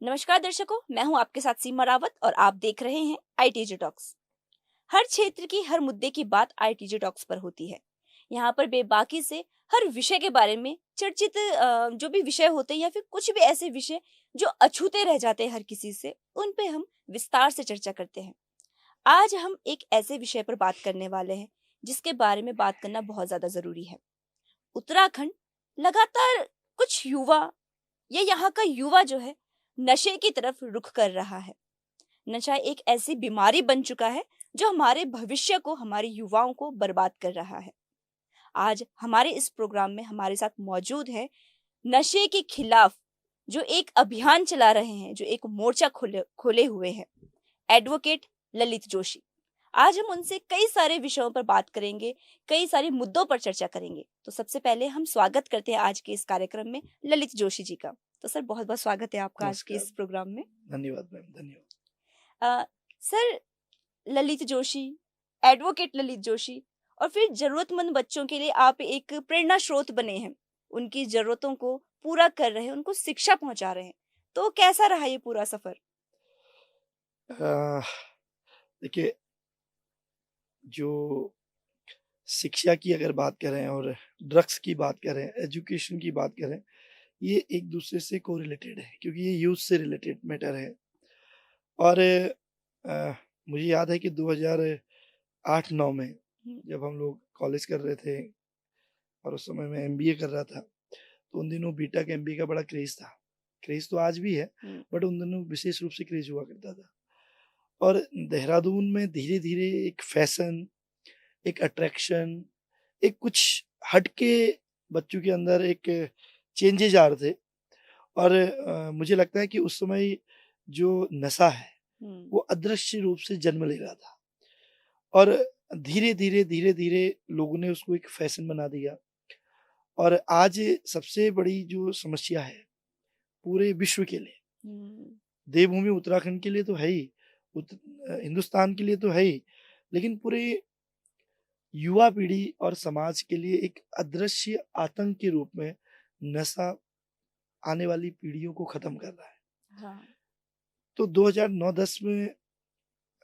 नमस्कार दर्शकों, मैं हूं आपके साथ सीमा रावत और आप देख रहे हैं आईटीजी टॉक्स। हर क्षेत्र की हर मुद्दे की बात आईटीजी टॉक्स पर होती है। यहाँ पर बेबाकी से हर विषय के बारे में चर्चित जो भी विषय होते हैं या फिर कुछ भी ऐसे विषय जो अछूते रह जाते हैं हर किसी से, उन पे हम विस्तार से चर्चा करते हैं। आज हम एक ऐसे विषय पर बात करने वाले हैं जिसके बारे में बात करना बहुत ज्यादा जरूरी है। उत्तराखंड लगातार कुछ युवा या यहाँ का युवा जो है नशे की तरफ रुख कर रहा है। नशा एक ऐसी बीमारी बन चुका है जो हमारे भविष्य को, हमारे युवाओं को बर्बाद कर रहा है। आज हमारे इस प्रोग्राम में हमारे साथ मौजूद है नशे के खिलाफ जो एक अभियान चला रहे हैं, जो एक मोर्चा खोले हुए हैं, एडवोकेट ललित जोशी। आज हम उनसे कई सारे विषयों पर बात करेंगे, कई सारे मुद्दों पर चर्चा करेंगे। तो सबसे पहले हम स्वागत करते हैं आज के इस कार्यक्रम में ललित जोशी जी का। तो सर, बहुत बहुत स्वागत है आपका आज के इस प्रोग्राम में। धन्यवाद मैम, धन्यवाद। सर, ललित जोशी, एडवोकेट ललित जोशी, और फिर जरूरतमंद बच्चों के लिए आप एक प्रेरणा स्रोत बने हैं। उनकी जरूरतों को पूरा कर रहे हैं, उनको शिक्षा पहुंचा रहे हैं। तो कैसा रहा ये पूरा सफर? देखिए, जो शिक्षा की अगर बात करें और ड्रग्स की बात करें, एजुकेशन की बात करें, ये एक दूसरे से कोरिलेटेड है क्योंकि ये यूथ से रिलेटेड मैटर है। और मुझे याद है कि 2008-9 में जब हम लोग कॉलेज कर रहे थे और उस समय मैं एमबीए कर रहा था, तो उन दिनों बीटेक एमबीए का बड़ा क्रेज था। क्रेज तो आज भी है, बट उन दिनों विशेष रूप से क्रेज हुआ करता था। और देहरादून में धीरे-धीरे एक फैशन, एक अट्रैक्शन, एक कुछ हटके बच्चों के अंदर एक चेंजेज आ रहे थे। और मुझे लगता है कि उस समय जो नशा है वो अदृश्य रूप से जन्म ले रहा था और धीरे-धीरे लोगों ने उसको एक फैशन बना दिया। और आज सबसे बड़ी जो समस्या है पूरे विश्व के लिए, देवभूमि उत्तराखंड के लिए तो है ही, हिंदुस्तान के लिए तो है ही, लेकिन पूरे युवा पीढ़ी और समाज के लिए एक अदृश्य आतंक के रूप में नशा आने वाली पीढ़ियों को खत्म कर रहा है। हाँ। तो 2009-10 में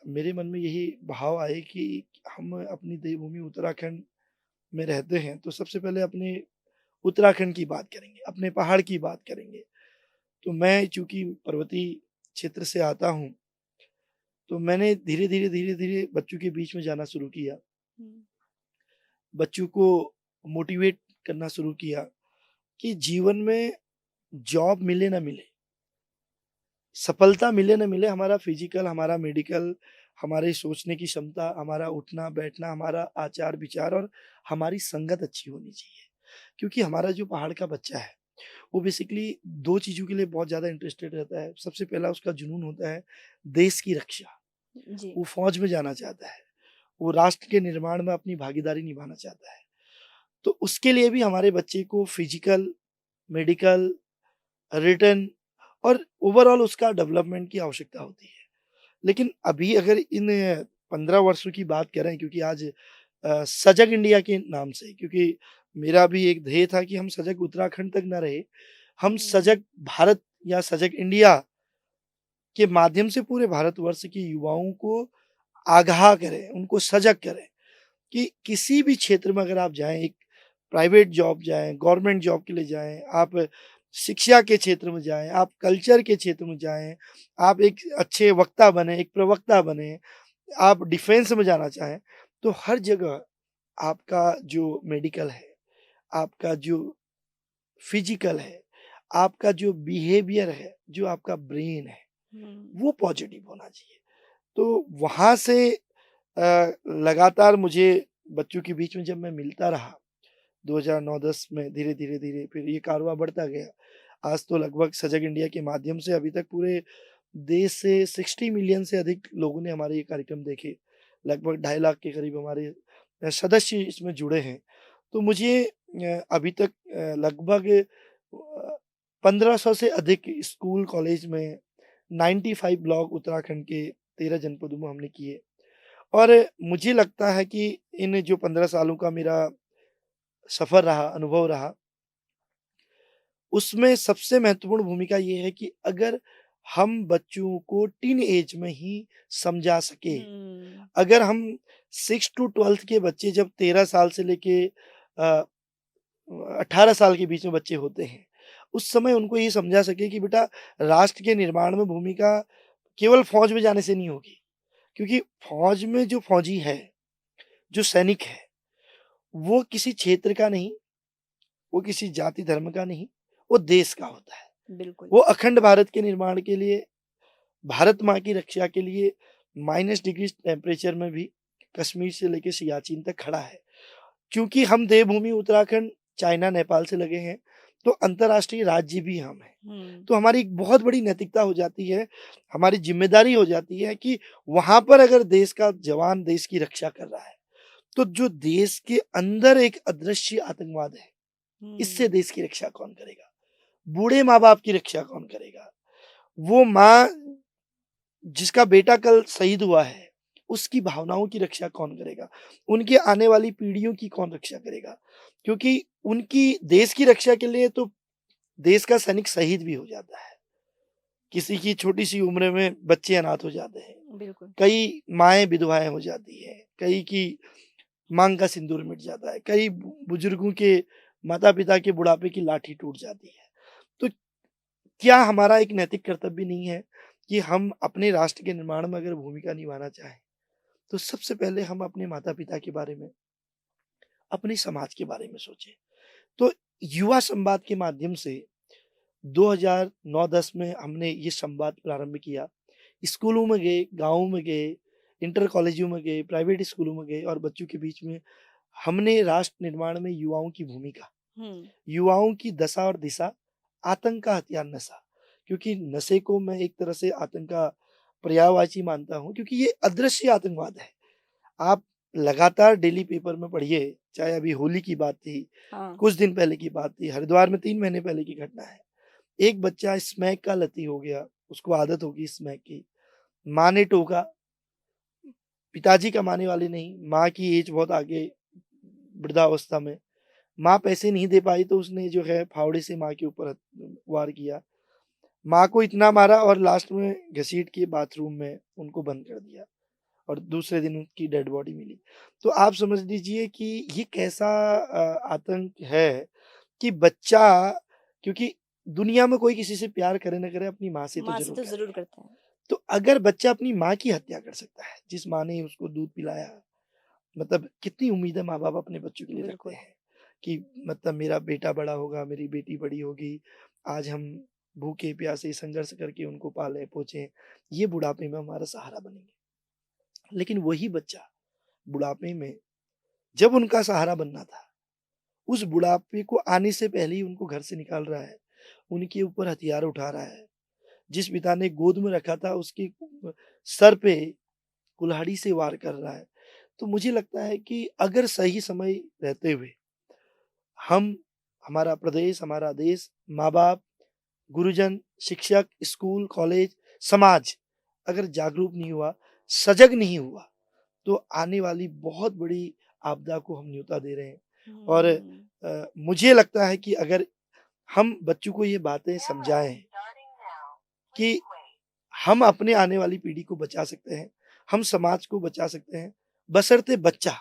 मेरे मन में यही भाव आए कि हम अपनी देवभूमि उत्तराखंड में रहते हैं, तो सबसे पहले अपने उत्तराखंड की बात करेंगे, अपने पहाड़ की बात करेंगे। तो मैं चूँकि पर्वतीय क्षेत्र से आता हूँ, तो मैंने धीरे-धीरे बच्चों के बीच में जाना शुरू किया। बच्चों को मोटिवेट करना शुरू किया कि जीवन में जॉब मिले ना मिले, सफलता मिले ना मिले, हमारा फिजिकल, हमारा मेडिकल, हमारे सोचने की क्षमता, हमारा उठना बैठना, हमारा आचार विचार और हमारी संगत अच्छी होनी चाहिए। क्योंकि हमारा जो पहाड़ का बच्चा है वो बेसिकली 2 चीज़ों के लिए बहुत ज़्यादा इंटरेस्टेड रहता है। सबसे पहला उसका जुनून होता है देश की रक्षा, जी। वो फौज में जाना चाहता है, वो राष्ट्र के निर्माण में अपनी भागीदारी निभाना चाहता है। तो उसके लिए भी हमारे बच्चे को फिजिकल, मेडिकल, रिटन और ओवरऑल उसका डेवलपमेंट की आवश्यकता होती है। लेकिन अभी अगर इन 15 वर्षों की बात करें, क्योंकि आज सजग इंडिया के नाम से, क्योंकि मेरा भी एक ध्येय था कि हम सजग उत्तराखंड तक ना रहे, हम सजग भारत या सजग इंडिया के माध्यम से पूरे भारतवर्ष के युवाओं को आगाह करें, उनको सजग करें कि किसी भी क्षेत्र में अगर आप जाएँ, एक प्राइवेट जॉब जाएँ, गवर्नमेंट जॉब के लिए जाएँ, आप शिक्षा के क्षेत्र में जाएँ, आप कल्चर के क्षेत्र में जाएँ, आप एक अच्छे वक्ता बनें, एक प्रवक्ता बनें, आप डिफेंस में जाना चाहें, तो हर जगह आपका जो मेडिकल है, आपका जो फिजिकल है, आपका जो बिहेवियर है, जो आपका ब्रेन है, वो पॉजिटिव होना चाहिए। तो वहाँ से लगातार मुझे बच्चों के बीच में जब मैं मिलता रहा, 2009-10 में धीरे फिर ये कारवां बढ़ता गया। आज तो लगभग सजग इंडिया के माध्यम से अभी तक पूरे देश से 60 मिलियन से अधिक लोगों ने हमारे ये कार्यक्रम देखे। लगभग 2.5 लाख के करीब हमारे सदस्य इसमें जुड़े हैं। तो मुझे अभी तक लगभग 1500 से अधिक स्कूल, कॉलेज में 95 ब्लॉक उत्तराखंड के 13 जनपदों में हमने किए। और मुझे लगता है कि इन जो 15 सालों का मेरा सफ़र रहा, अनुभव रहा, उसमें सबसे महत्वपूर्ण भूमिका ये है कि अगर हम बच्चों को टीन एज में ही समझा सके। हम्म। अगर हम 6 टू 12th के बच्चे जब 13 साल से लेके 18 साल के बीच में बच्चे होते हैं, उस समय उनको ये समझा सके कि बेटा राष्ट्र के निर्माण में भूमिका केवल फौज में जाने से नहीं होगी, क्योंकि फौज में जो फौजी है, जो सैनिक है, वो किसी क्षेत्र का नहीं, वो किसी जाति धर्म का नहीं, वो देश का होता है। बिल्कुल। वो अखंड भारत के निर्माण के लिए, भारत माँ की रक्षा के लिए -डिग्री टेम्परेचर में भी कश्मीर से लेके सियाचिन तक खड़ा है। क्योंकि हम देवभूमि उत्तराखंड चाइना, नेपाल से लगे हैं, तो अंतर्राष्ट्रीय राज्य भी हम हैं। तो हमारी एक बहुत बड़ी नैतिकता हो जाती है, हमारी ज़िम्मेदारी हो जाती है कि वहाँ पर अगर देश का जवान देश की रक्षा कर रहा है, तो जो देश के अंदर एक अदृश्य आतंकवाद है, इससे देश की रक्षा कौन करेगा? बूढ़े माँ-बाप की रक्षा कौन करेगा? वो माँ जिसका बेटा कल शहीद हुआ है, उसकी भावनाओं की रक्षा कौन करेगा? उनकी आने वाली पीढ़ियों की कौन रक्षा करेगा? क्योंकि उनकी देश की रक्षा के लिए तो देश का सैनिक शहीद भी हो जाता है। किसी की छोटी-सी उम्र में बच्चे अनाथ हो जाते हैं। बिल्कुल। कई माएँ विधवाएँ हो जाती हैं, कई की माँग का सिंदूर मिट जाता है, कई बुजुर्गों के माता-पिता के बुढ़ापे की लाठी टूट जाती है। तो क्या हमारा एक नैतिक कर्तव्य नहीं है कि हम अपने राष्ट्र के निर्माण में अगर भूमिका निभाना चाहें, तो सबसे पहले हम अपने माता-पिता के बारे में, अपने समाज के बारे में सोचें। तो युवा संवाद के माध्यम से 2009-10 में हमने ये संवाद प्रारंभ किया। स्कूलों में गए, गाँवों में गए, इंटर कॉलेजों में गए, प्राइवेट स्कूलों में गए और बच्चों के बीच में हमने राष्ट्र निर्माण में युवाओं की भूमिका, युवाओं की दशा और दिशा, आतंक का हथियार नशा, क्योंकि नशे को मैं एक तरह से आतंक का पर्यायवाची मानता हूँ, क्योंकि ये अदृश्य आतंकवाद है। आप लगातार डेली पेपर में पढ़िए, चाहे अभी होली की बात थी, हाँ। कुछ दिन पहले की बात थी, हरिद्वार में 3 महीने पहले की घटना है। एक बच्चा स्मैक का लती हो गया, उसको आदत होगी स्मैक की, माँ ने टोका, पिताजी कमाने वाले नहीं, माँ की एज बहुत आगे वृद्धावस्था में, माँ पैसे नहीं दे पाई तो उसने जो है फावड़े से माँ के ऊपर वार किया। माँ को इतना मारा और लास्ट में घसीट के बाथरूम में उनको बंद कर दिया और दूसरे दिन उनकी डेड बॉडी मिली। तो आप समझ लीजिए कि ये कैसा आतंक है कि बच्चा, क्योंकि दुनिया में कोई किसी से प्यार करे ना करे, अपनी माँ से तो माँ से ज़रूर तो करे। जरूर करता है। तो अगर बच्चा अपनी माँ की हत्या कर सकता है, जिस माँ ने उसको दूध पिलाया, मतलब कितनी उम्मीदें माँ-बाप अपने बच्चों के लिए रखते बिल्कुल। हैं कि मतलब मेरा बेटा बड़ा होगा, मेरी बेटी बड़ी होगी, आज हम भूखे-प्यासे संघर्ष करके उनको पाले-पोसे, ये बुढ़ापे में हमारा सहारा बनेंगे। लेकिन वही बच्चा बुढ़ापे में जब उनका सहारा बनना था, उस बुढ़ापे को आने से पहले ही उनको घर से निकाल रहा है, उनके ऊपर हथियार उठा रहा है। जिस पिता ने गोद में रखा था उसके सर पे कुल्हाड़ी से वार कर रहा है। तो मुझे लगता है कि अगर सही समय रहते हुए हम, हमारा प्रदेश, हमारा देश, माँ-बाप, गुरुजन, शिक्षक, स्कूल, कॉलेज, समाज अगर जागरूक नहीं हुआ, सजग नहीं हुआ, तो आने वाली बहुत बड़ी आपदा को हम न्योता दे रहे हैं। और मुझे लगता है कि अगर हम बच्चों को ये बातें समझाएँ कि हम अपने आने वाली पीढ़ी को बचा सकते हैं, हम समाज को बचा सकते हैं, बशर्ते बच्चा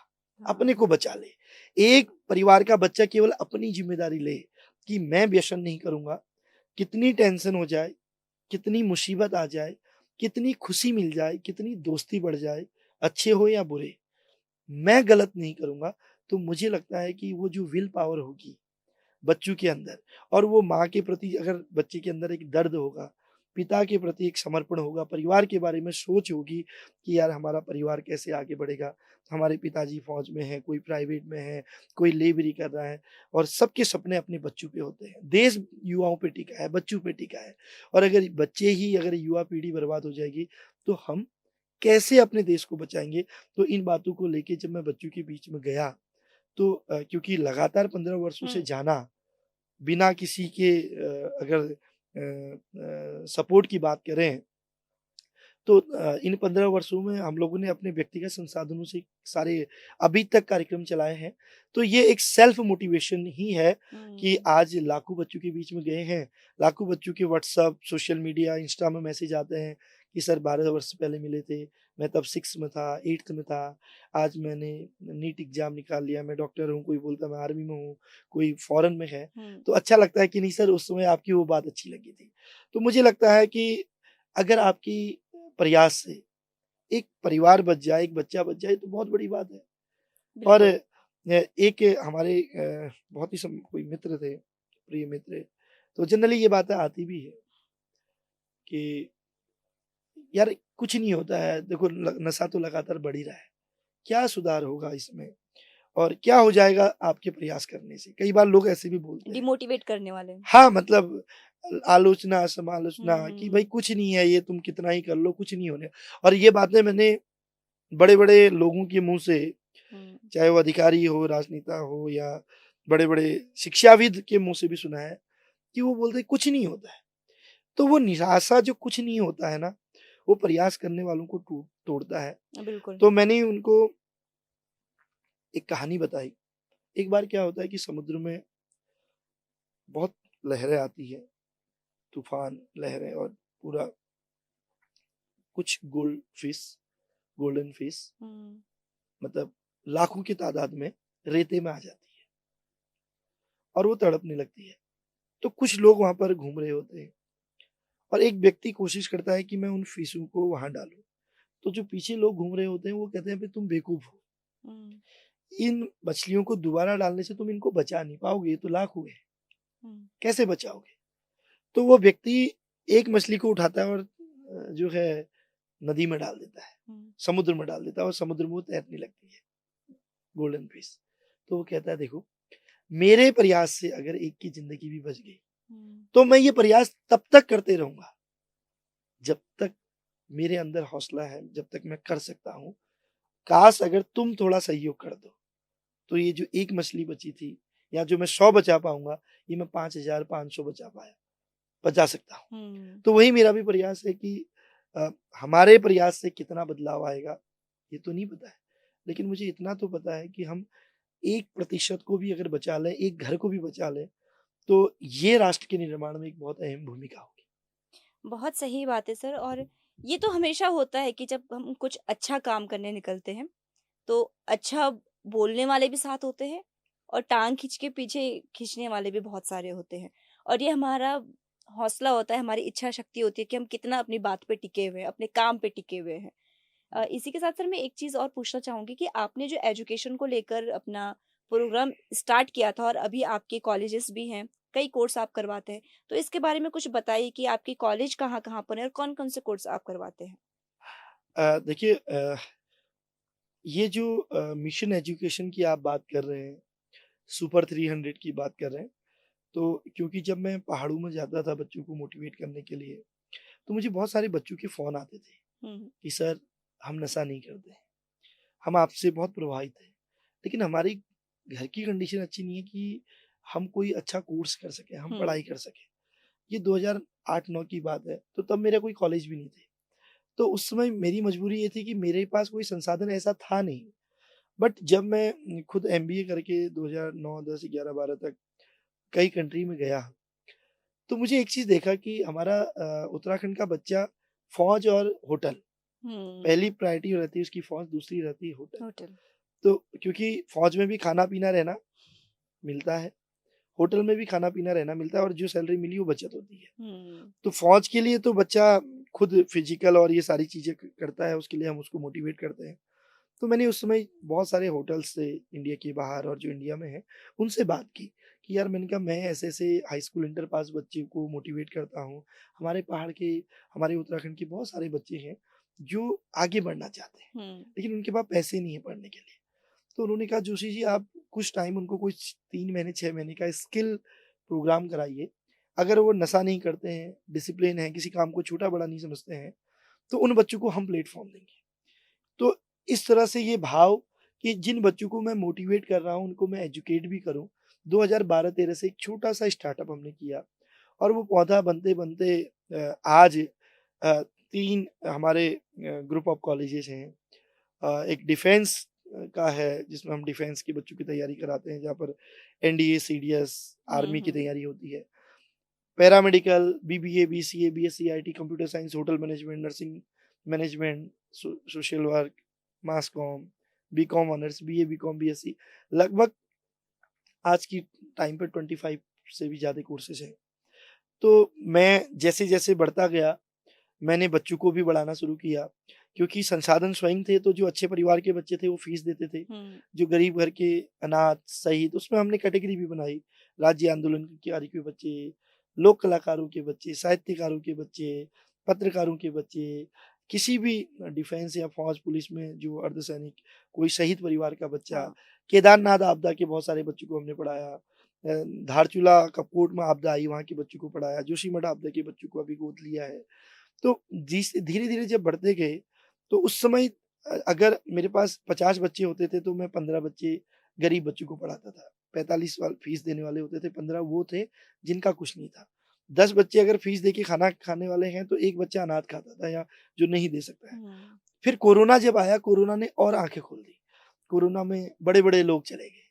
अपने को बचा ले। एक परिवार का बच्चा केवल अपनी ज़िम्मेदारी ले कि मैं व्यसन नहीं करूँगा, कितनी टेंशन हो जाए, कितनी मुसीबत आ जाए, कितनी खुशी मिल जाए, कितनी दोस्ती बढ़ जाए, अच्छे हो या बुरे, मैं गलत नहीं करूँगा। तो मुझे लगता है कि वो जो विल पावर होगी बच्चों के अंदर, और वो माँ के प्रति अगर बच्चे के अंदर एक दर्द होगा, पिता के प्रति एक समर्पण होगा, परिवार के बारे में सोच होगी कि यार हमारा परिवार कैसे आगे बढ़ेगा। हमारे पिताजी फ़ौज में हैं, कोई प्राइवेट में है, कोई लेबरी कर रहा है और सबके सपने अपने बच्चों पे होते हैं। देश युवाओं पे टिका है, बच्चों पे टिका है और अगर युवा पीढ़ी बर्बाद हो जाएगी, तो हम कैसे अपने देश को बचाएँगे? तो इन बातों को लेके जब मैं बच्चों के बीच में गया, तो क्योंकि लगातार 15 वर्षों से जाना, बिना किसी के अगर सपोर्ट की बात करें, तो इन 15 वर्षों में हम लोगों ने अपने व्यक्तिगत संसाधनों से सारे अभी तक कार्यक्रम चलाए हैं। तो ये एक सेल्फ मोटिवेशन ही है कि आज लाखों बच्चों के बीच में गए हैं। लाखों बच्चों के व्हाट्सएप, सोशल मीडिया, इंस्टा में मैसेज आते हैं कि सर 12 वर्ष पहले मिले थे, मैं तब 6 में था, 8th में था, आज मैंने नीट एग्ज़ाम निकाल लिया, मैं डॉक्टर हूँ, कोई बोलता मैं आर्मी में हूँ, कोई फॉरेन में है। तो अच्छा लगता है कि नहीं सर उस समय आपकी वो बात अच्छी लगी थी। तो मुझे लगता है कि अगर आपकी प्रयास से एक परिवार बच जाए, एक बच्चा बच जाए तो बहुत बड़ी बात है। और एक हमारे बहुत ही कोई मित्र थे, प्रिय मित्र, तो जनरली ये बातें आती भी है कि यार कुछ नहीं होता है, देखो नशा तो लगातार बढ़ ही रहा है, क्या सुधार होगा इसमें और क्या हो जाएगा आपके प्रयास करने से? कई बार लोग ऐसे भी बोलते हैं। डिमोटिवेट करने वाले। हाँ, मतलब आलोचना, समालोचना कि भाई हम्म। कुछ नहीं है, ये तुम कितना ही कर लो, कुछ नहीं होने। और ये बातें मैंने बड़े-बड़े लोगों के मुँह से, चाहे वो अधिकारी हो, राजनेता हो या बड़े-बड़े शिक्षाविद के मुँह से भी सुना है कि वो बोलते हैं कुछ नहीं होता है। तो वो निराशा जो कुछ नहीं होता है ना, वो प्रयास करने वालों को तोड़ता है। बिल्कुल। तो मैंने उनको एक कहानी बताई। एक बार क्या होता है कि समुद्र में बहुत लहरें आती हैं, तूफ़ान, लहरें और पूरा कुछ गोल्डन फिश मतलब लाखों की तादाद में रेते में आ जाती है और वो तड़पने लगती है। तो कुछ लोग वहाँ पर घूम रहे होते हैं और एक व्यक्ति कोशिश करता है कि मैं उन फिशों को वहाँ डालूँ। तो जो पीछे लोग घूम रहे होते हैं वो कहते हैं भई तुम बेवकूफ़ हो। इन मछलियों को दोबारा डालने से तुम इनको बचा नहीं पाओगे, ये तो लाख हुए, कैसे बचाओगे? तो वो व्यक्ति एक मछली को उठाता है और जो है नदी में डाल देता है, समुद्र में डाल देता है और समुद्र में वो तैरने लगती है, गोल्डन फिश। तो वो कहता है देखो, मेरे प्रयास से अगर एक की ज़िंदगी भी बच गई, तो मैं ये प्रयास तब तक करते रहूँगा, जब तक मेरे अंदर हौसला है, जब तक मैं कर सकता हूँ। काश अगर तुम थोड़ा सहयोग कर दो, तो ये जो एक मछली बची थी या जो मैं 100 बचा पाऊँगा, ये मैं 5,500 बचा सकता हूँ। तो वही मेरा भी प्रयास है कि हमारे प्रयास से कितना बदलाव आएगा, ये तो नहीं पता है। लेकिन मुझे इतना तो पता है कि हम 1% को भी अगर बचा लें, एक घर को भी बचा लें, तो ये राष्ट्र के निर्माण में एक बहुत अहम भूमिका होगी। बहुत सही बात है सर। और ये तो हमेशा होता है कि जब हम कुछ अच्छा काम करने निकलते हैं तो अच्छा बोलने वाले भी साथ होते हैं और टांग खींच के पीछे खींचने वाले भी बहुत सारे होते हैं। और ये हमारा हौसला होता है, हमारी इच्छा शक्ति होती है कि हम कितना अपनी बात पे टिके हुए हैं, अपने काम पे टिके हुए हैं। इसी के साथ सर मैं एक चीज़ और पूछना चाहूँगी कि आपने जो एजुकेशन को लेकर अपना प्रोग्राम स्टार्ट किया था और अभी आपके कॉलेजेस भी हैं, कई कोर्स आप करवाते हैं। तो इसके बारे में कुछ बताइए कि आपके कॉलेज कहाँ-कहाँ पर हैं और कौन-कौन से कोर्स आप करवाते हैं? देखिए ये जो मिशन एजुकेशन की आप बात कर रहे हैं, सुपर 300 की बात कर रहे हैं, तो क्योंकि जब मैं पहाड़ों में जाता था बच्चों को मोटिवेट करने के लिए, तो मुझे बहुत सारे बच्चों के फ़ोन आते थे हुँ, कि सर हम नशा नहीं करते, हम आपसे बहुत प्रभावित हैं, लेकिन हमारी घर की कंडीशन अच्छी नहीं है कि हम कोई अच्छा कोर्स कर सकें, हम हुँ, पढ़ाई कर सकें। ये 2008-9 की बात है, तो तब मेरा कोई कॉलेज भी नहीं थे। तो उस समय मेरी मजबूरी ये थी कि मेरे पास कोई संसाधन ऐसा था नहीं। बट जब मैं खुद एमबीए करके 2009, 10, 11, 12 तक कई कंट्री में गया, तो मुझे एक चीज़ देखा कि हमारा उत्तराखंड का बच्चा फ़ौज और होटल, हुँ, पहली प्रायोरिटी रहती है उसकी फ़ौज, दूसरी रहती है होटल। होटल। तो क्योंकि फ़ौज में भी खाना-पीना रहना मिलता है, होटल में भी खाना-पीना रहना मिलता है और जो सैलरी मिली वो बचत होती है। हुँ, तो फ़ौज के लिए तो बच्चा खुद फिज़िकल और ये सारी चीज़ें क करता है, उसके लिए हम उसको मोटिवेट करते हैं। तो मैंने उस समय बहुत सारे होटल्स से इंडिया के बाहर और जो इंडिया में हैं, उनसे बात की कि यार मैंने कहा मैं ऐसे-ऐसे हाई स्कूल इंटर पास बच्चे को मोटिवेट करता हूँ। हमारे पहाड़ के, हमारे उत्तराखंड के बहुत सारे बच्चे हैं, जो आगे बढ़ना चाहते हैं, हुँ, लेकिन उनके पास पैसे नहीं है पढ़ने के लिए। तो उन्होंने कहा जोशी जी आप कुछ टाइम उनको कुछ 3 महीने 6 महीने का स्किल प्रोग्राम कराइए। अगर वो नशा नहीं करते हैं, डिसिप्लिन है, किसी काम को छोटा-बड़ा नहीं समझते हैं, तो उन बच्चों को हम प्लेटफ़ॉर्म देंगे। तो इस तरह से ये भाव कि जिन बच्चों को मैं मोटिवेट कर रहा हूँ, उनको मैं एजुकेट भी करूँ। 2012-13 से एक छोटा-सा स्टार्टअप हमने किया और वो पौधा बनते-बनते आज 3 हमारे ग्रुप ऑफ कॉलेजेस हैं। एक डिफेंस का है जिसमें हम डिफेंस के बच्चों की तैयारी कराते हैं, जहाँ पर एनडीए, सीडीएस, आर्मी की तैयारी होती है। Paramedical, BBA, BCA, BSc IT, computer science, hotel management, nursing management, social work, mass com, BCom honours, BA, BCom, BSc, लगभग आज की टाइम पे 25 से भी ज़्यादा कोर्सेज हैं। तो मैं जैसे-जैसे बढ़ता गया, मैंने बच्चों को भी बढ़ाना शुरू किया, क्योंकि संसाधन स्वयं थे, तो जो अच्छे परिवार के बच्चे थे वो फीस देते थे। जो गरीब घर के अनाथ, शहीद, उसमें हमने कैटेगरी भी बनाई। राज्य आंदोलनकारी के बच्चे, लोक कलाकारों के बच्चे, साहित्यकारों के बच्चे, पत्रकारों के बच्चे, किसी भी डिफेंस या फौज पुलिस में जो अर्धसैनिक, कोई शहीद परिवार का बच्चा, हाँ। केदारनाथ आपदा के बहुत सारे बच्चों को हमने पढ़ाया। धारचूला कपकोट में आपदा आई, वहाँ के बच्चों को पढ़ाया। जोशीमठ आपदा के बच्चों को अभी गोद लिया है। तो जिस धीरे-धीरे जब बढ़ते गए, तो उस समय अगर मेरे पास 50 बच्चे होते थे, तो मैं 15 बच्चे गरीब बच्चों को पढ़ाता था। 45 वाल फीस देने वाले होते थे, 15 वो थे जिनका कुछ नहीं था। 10 बच्चे अगर फीस देके खाना खाने वाले हैं, तो 1 बच्चा अनाथ खाता था या जो नहीं दे सकता है। फिर कोरोना जब आया, कोरोना ने और आँखें खोल दी। कोरोना में बड़े-बड़े लोग चले गए।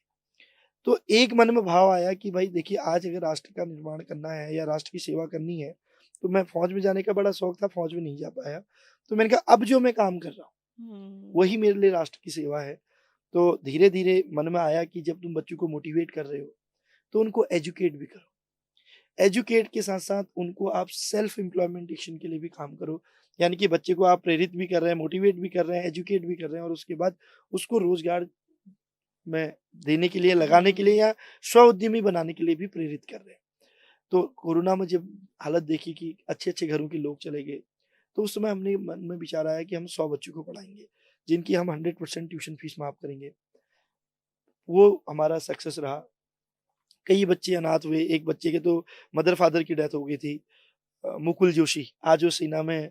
तो एक मन में भाव आया कि भाई देखिए, आज अगर राष्ट्र का निर्माण करना है या राष्ट्र की सेवा करनी है, तो मैं फौज में जाने का बड़ा शौक था, फौज में नहीं जा पाया। तो मैंने कहा अब जो मैं काम कर रहा हूँ, वही मेरे लिए राष्ट्र की सेवा है। तो धीरे-धीरे मन में आया कि जब तुम बच्चों को मोटिवेट कर रहे हो, तो उनको एजुकेट भी करो। एजुकेट के साथ-साथ उनको आप सेल्फ एम्प्लॉयमेंटेशन के लिए भी काम करो। यानी कि बच्चे को आप प्रेरित भी कर रहे हैं, मोटिवेट भी कर रहे हैं, एजुकेट भी कर रहे हैं, और उसके बाद उसको रोज़गार में देने के लिए, लगाने के लिए या स्व-उद्यमी बनाने के लिए भी प्रेरित कर रहे हैं। तो कोरोना में जब हालत देखी कि अच्छे-अच्छे घरों के लोग चले गए, तो उस समय हमने मन में विचार आया कि हम 100 बच्चों को पढ़ाएँगे, जिनकी हम 100% ट्यूशन फीस माफ़ करेंगे। वो हमारा सक्सेस रहा। कई बच्चे अनाथ हुए, एक बच्चे के तो मदर-फादर की डेथ हो गई थी। मुकुल जोशी, आज वो सेना में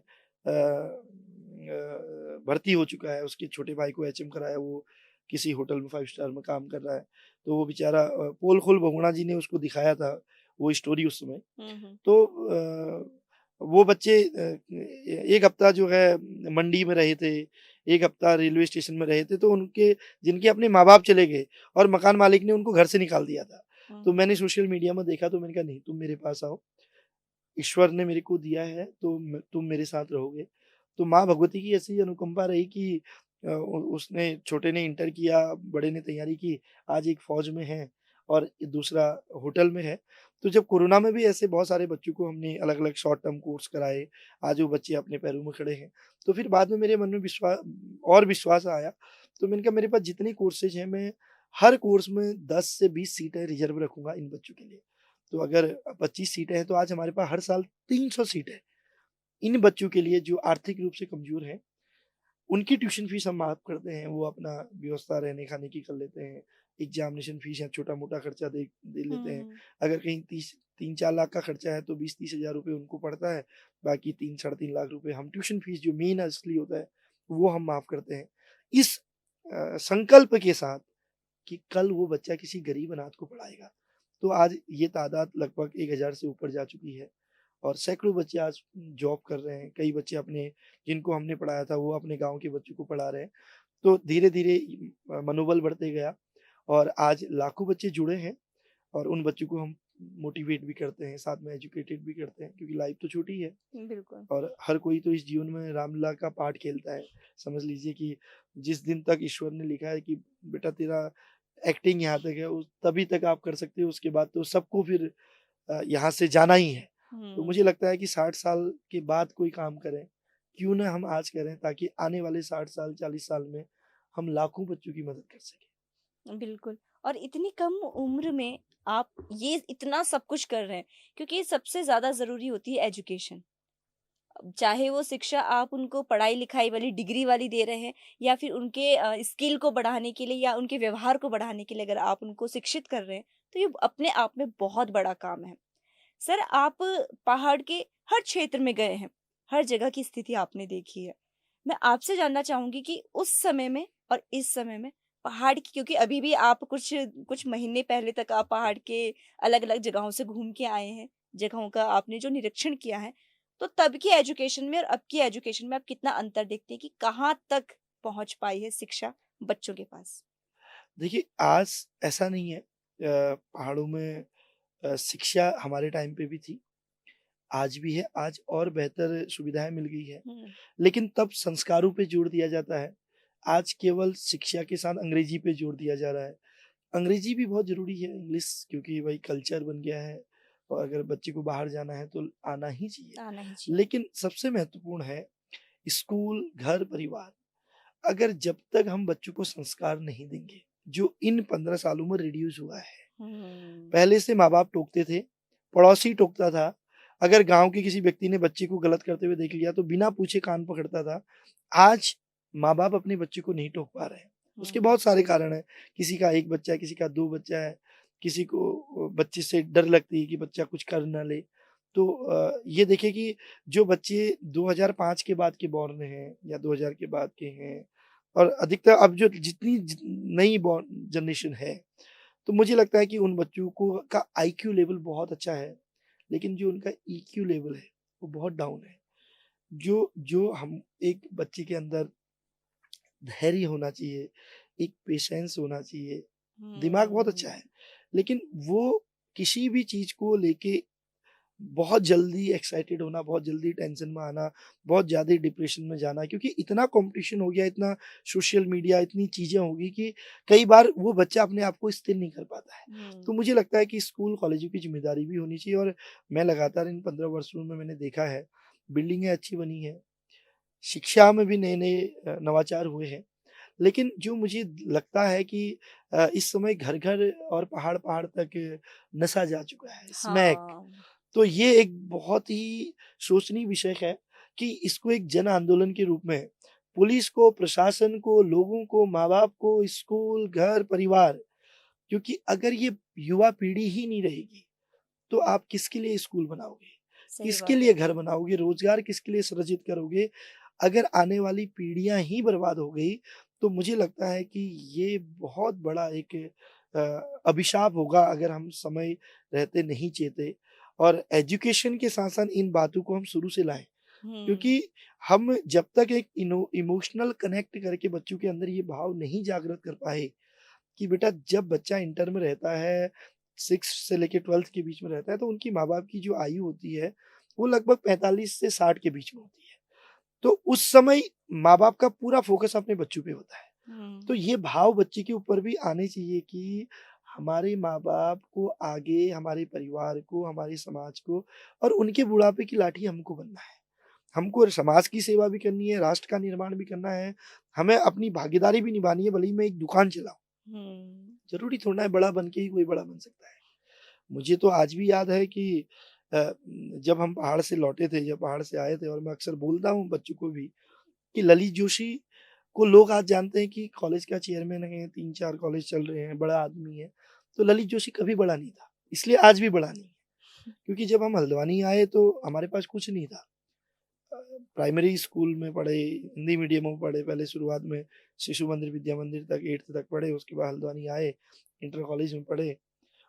भर्ती हो चुका है, उसके छोटे भाई को एचएम कराया, वो किसी होटल में 5 स्टार में काम कर रहा है। तो वो बेचारा पोल खोल बहुगुणा जी ने उसको दिखाया था, वो स्टोरी उस समय। तो वो बच्चे 1 हफ्ता जो है मंडी में रहे थे, 1 हफ्ता रेलवे स्टेशन में रहे थे, तो उनके जिनके अपने माँ-बाप चले गए और मकान मालिक ने उनको घर से निकाल दिया था। तो मैंने सोशल मीडिया में देखा, तो मैंने कहा नहीं, तुम मेरे पास आओ, ईश्वर ने मेरे को दिया है, तो तुम मेरे साथ रहोगे। तो माँ भगवती की ऐसी अनुकंपा रही कि उसने, छोटे ने इंटर किया, बड़े ने तैयारी की, आज एक फौज में है और दूसरा होटल में है। तो जब कोरोना में भी ऐसे बहुत सारे बच्चों को हमने अलग-अलग शॉर्ट टर्म कोर्स कराए, आज वो बच्चे अपने पैरों में खड़े हैं। तो फिर बाद में मेरे मन में विश्वास आया, तो मैंने कहा मेरे पास जितने कोर्सेज हैं, मैं हर कोर्स में 10 से 20 सीटें रिज़र्व रखूँगा इन बच्चों के लिए। तो अगर 25 सीटें हैं, तो आज हमारे पास हर साल 300 सीटें हैं। इन बच्चों के लिए जो आर्थिक रूप से कमज़ोर हैं, उनकी ट्यूशन फीस हम माफ़ करते हैं, वो अपना व्यवस्था रहने-खाने की कर लेते हैं। एग्ज़ामिनेशन फीस या छोटा-मोटा खर्चा दे दे लेते हैं। अगर कहीं 3-4 लाख का खर्चा है, तो 20-30 हज़ार रुपए उनको पड़ता है, बाकी 3 साढ़े 3 लाख रुपए हम ट्यूशन फीस, जो मेन असली होता है, वो हम माफ़ करते हैं। इस संकल्प के साथ कि कल वो बच्चा किसी गरीब अनाथ को पढ़ाएगा। तो आज ये तादाद लगभग 1000 से ऊपर जा चुकी है, और सैकड़ों बच्चे आज जॉब कर रहे हैं। कई बच्चे अपने, जिनको हमने पढ़ाया था, वो अपने गाँव के बच्चों को पढ़ा रहे हैं। तो धीरे-धीरे मनोबल बढ़ते गया, और आज लाखों बच्चे जुड़े हैं, और उन बच्चों को हम मोटिवेट भी करते हैं, साथ में एजुकेटेड भी करते हैं, क्योंकि लाइफ तो छोटी है, बिल्कुल। और हर कोई तो इस जीवन में रामलीला का पार्ट खेलता है। समझ लीजिए कि जिस दिन तक ईश्वर ने लिखा है कि बेटा तेरा एक्टिंग यहाँ तक है, उस तभी तक आप कर सकते हो, उसके बाद तो सबको फिर यहाँ से जाना ही है। तो मुझे लगता है कि 60 साल के बाद कोई काम करें, क्यों ना हम आज करें, ताकि आने वाले 60 साल, 40 साल में हम लाखों बच्चों की मदद कर सकें। बिल्कुल। और इतनी कम उम्र में आप ये इतना सब कुछ कर रहे हैं, क्योंकि सबसे ज़्यादा ज़रूरी होती है एजुकेशन। चाहे वो शिक्षा आप उनको पढ़ाई-लिखाई वाली डिग्री वाली दे रहे हैं, या फिर उनके स्किल को बढ़ाने के लिए या उनके व्यवहार को बढ़ाने के लिए अगर आप उनको शिक्षित कर रहे हैं, तो ये अपने आप में बहुत बड़ा काम है। सर, आप पहाड़ के हर क्षेत्र में गए हैं, हर जगह की स्थिति आपने देखी है। मैं आपसे जानना चाहूँगी कि उस समय में और इस समय में पहाड़ की, क्योंकि अभी भी आप कुछ कुछ महीने पहले तक आप पहाड़ के अलग-अलग जगहों से घूम के आए हैं, जगहों का आपने जो निरीक्षण किया है, तो तब की एजुकेशन में और अब की एजुकेशन में आप कितना अंतर देखते हैं कि कहाँ तक पहुंच पाई है शिक्षा बच्चों के पास? देखिए, आज ऐसा नहीं है। पहाड़ों में शिक्षा हमारे टाइम पे भी थी, आज भी है, आज और बेहतर सुविधाएँ मिल गई है। हम्म। लेकिन तब संस्कारों पे जोर दिया जाता है, आज केवल शिक्षा के साथ अंग्रेजी पे जोर दिया जा रहा है। अंग्रेजी भी बहुत ज़रूरी है, इंग्लिश, क्योंकि वही कल्चर बन गया है और अगर बच्चे को बाहर जाना है तो आना ही चाहिए। आना ही चाहिए। लेकिन सबसे महत्वपूर्ण है स्कूल, घर, परिवार। अगर जब तक हम बच्चों को संस्कार नहीं देंगे, जो इन 15 सालों में रिड्यूस हुआ है। हम्म। पहले से माँ-बाप टोकते थे, पड़ोसी टोकता था। अगर गाँव के किसी व्यक्ति ने बच्चे को गलत करते हुए देख लिया तो बिना पूछे कान पकड़ता था। आज माँ-बाप अपने बच्चे को नहीं टोक पा रहे हैं। उसके बहुत सारे कारण हैं। किसी का 1 बच्चा है, किसी का 2 बच्चा है, किसी को बच्चे से डर लगती है कि बच्चा कुछ कर ना ले। तो ये देखिए कि जो बच्चे 2005 के बाद के बॉर्न हैं या 2000 के बाद के हैं और अधिकतर अब जो जितनी नई बॉर्न जनरेशन है, तो मुझे लगता है कि उन बच्चों को का आईक्यू लेवल बहुत अच्छा है, लेकिन जो उनका ईक्यू लेवल है, वो बहुत डाउन है। जो जो हम एक बच्चे के अंदर धैर्य होना चाहिए, एक पेशेंस होना चाहिए, दिमाग बहुत अच्छा है, लेकिन वो किसी भी चीज़ को लेके बहुत जल्दी एक्साइटेड होना, बहुत जल्दी टेंशन में आना, बहुत ज़्यादा डिप्रेशन में जाना, क्योंकि इतना कॉम्पिटिशन हो गया, इतना सोशल मीडिया, इतनी चीज़ें हो गई कि कई बार वो बच्चा अपने आप को स्थिर नहीं कर पाता है। तो मुझे लगता है कि स्कूल, कॉलेजों की ज़िम्मेदारी भी होनी चाहिए और मैं लगातार इन 15 वर्षों में मैंने देखा है, बिल्डिंगें अच्छी बनी हैं, शिक्षा में भी नए-नए नवाचार हुए हैं। लेकिन जो मुझे लगता है कि इस समय घर-घर और पहाड़-पहाड़ तक नसा जा चुका है, स्मैक। हाँ। तो ये एक बहुत ही शोचनीय विषय है कि इसको एक जन आंदोलन के रूप में पुलिस को, प्रशासन को, लोगों को, माँ-बाप को, स्कूल, घर, परिवार, क्योंकि अगर ये युवा पीढ़ी ही नहीं रहेगी, तो आप किसके लिए स्कूल बनाओगे? सही किसके बात लिए है। घर बनाओगे? रोज़गार किसके लिए सृजित करोगे? अगर आने वाली पीढ़ियाँ ही बर्बाद हो गई, तो मुझे लगता है कि ये बहुत बड़ा एक अ, अभिशाप होगा अगर हम समय रहते नहीं चेते और एजुकेशन के साथ-साथ इन बातों को हम शुरू से लाएँ। हम्म। क्योंकि हम जब तक एक इमोशनल कनेक्ट करके बच्चों के अंदर ये भाव नहीं जागृत कर पाए कि बेटा जब बच्चा इंटर में रहता है, 6th से लेके 12th के बीच में रहता है, तो उनकी माँ-बाप की जो आयु होती है, वो लगभग 45 से 60 के बीच में होती है। तो उस समय माँ-बाप का पूरा फ़ोकस अपने बच्चों पे होता है। तो हम्म। ये भाव बच्चे के ऊपर भी आने चाहिए कि हमारे माँ-बाप को आगे हमारे परिवार को, हमारे समाज को और उनके बुढ़ापे की लाठी हमको बनना है। हमको समाज की सेवा भी करनी है, राष्ट्र का निर्माण भी करना है, हमें अपनी भागीदारी भी निभानी है, भले ही मैं एक दुकान चलाऊँ। हम्म। ज़रूरी थोड़ा है बड़ा बन के ही कोई बड़ा बन सकता है। मुझे तो आज भी याद है कि जब हम पहाड़ से लौटे थे, जब पहाड़ से आए थे और मैं अक्सर बोलता हूँ बच्चों को भी कि ललित जोशी को लोग आज जानते हैं कि कॉलेज का चेयरमैन है, 3-4 कॉलेज चल रहे हैं, बड़ा आदमी है। तो ललित जोशी कभी बड़ा नहीं था, इसलिए आज भी बड़ा नहीं है। क्योंकि जब हम हल्द्वानी आए तो हमारे पास कुछ नहीं था। अ, प्राइमरी स्कूल में पढ़े, हिंदी मीडियम में पढ़े, पहले शुरुआत में शिशु मंदिर, विद्या मंदिर तक 8th तक पढ़े, उसके बाद हल्द्वानी आए, इंटर कॉलेज में पढ़े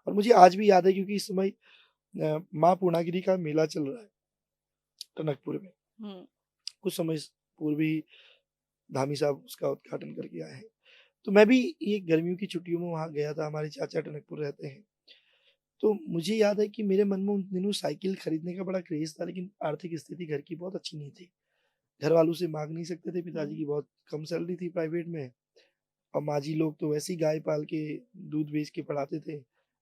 और मुझे आज भी याद है क्योंकि इस समय माँ पूर्णागिरि का मेला चल रहा है टनकपुर में। हम्म। कुछ समय पूर्व ही धामी साहब उसका उद्घाटन करके आए हैं। तो मैं भी ये गर्मियों की छुट्टियों में वहाँ गया था, हमारे चाचा टनकपुर रहते हैं। तो मुझे याद है कि मेरे मन में उन दिनों साइकिल खरीदने का बड़ा क्रेज़ था, लेकिन आर्थिक स्थिति घर की बहुत अच्छी नहीं थी। घर वालों से माँग नहीं सकते थे, पिताजी हम्म। की बहुत कम सैलरी थी प्राइवेट में और माँ जी लोग तो वैसे ही गाय पाल के दूध बेच के पढ़ाते थे,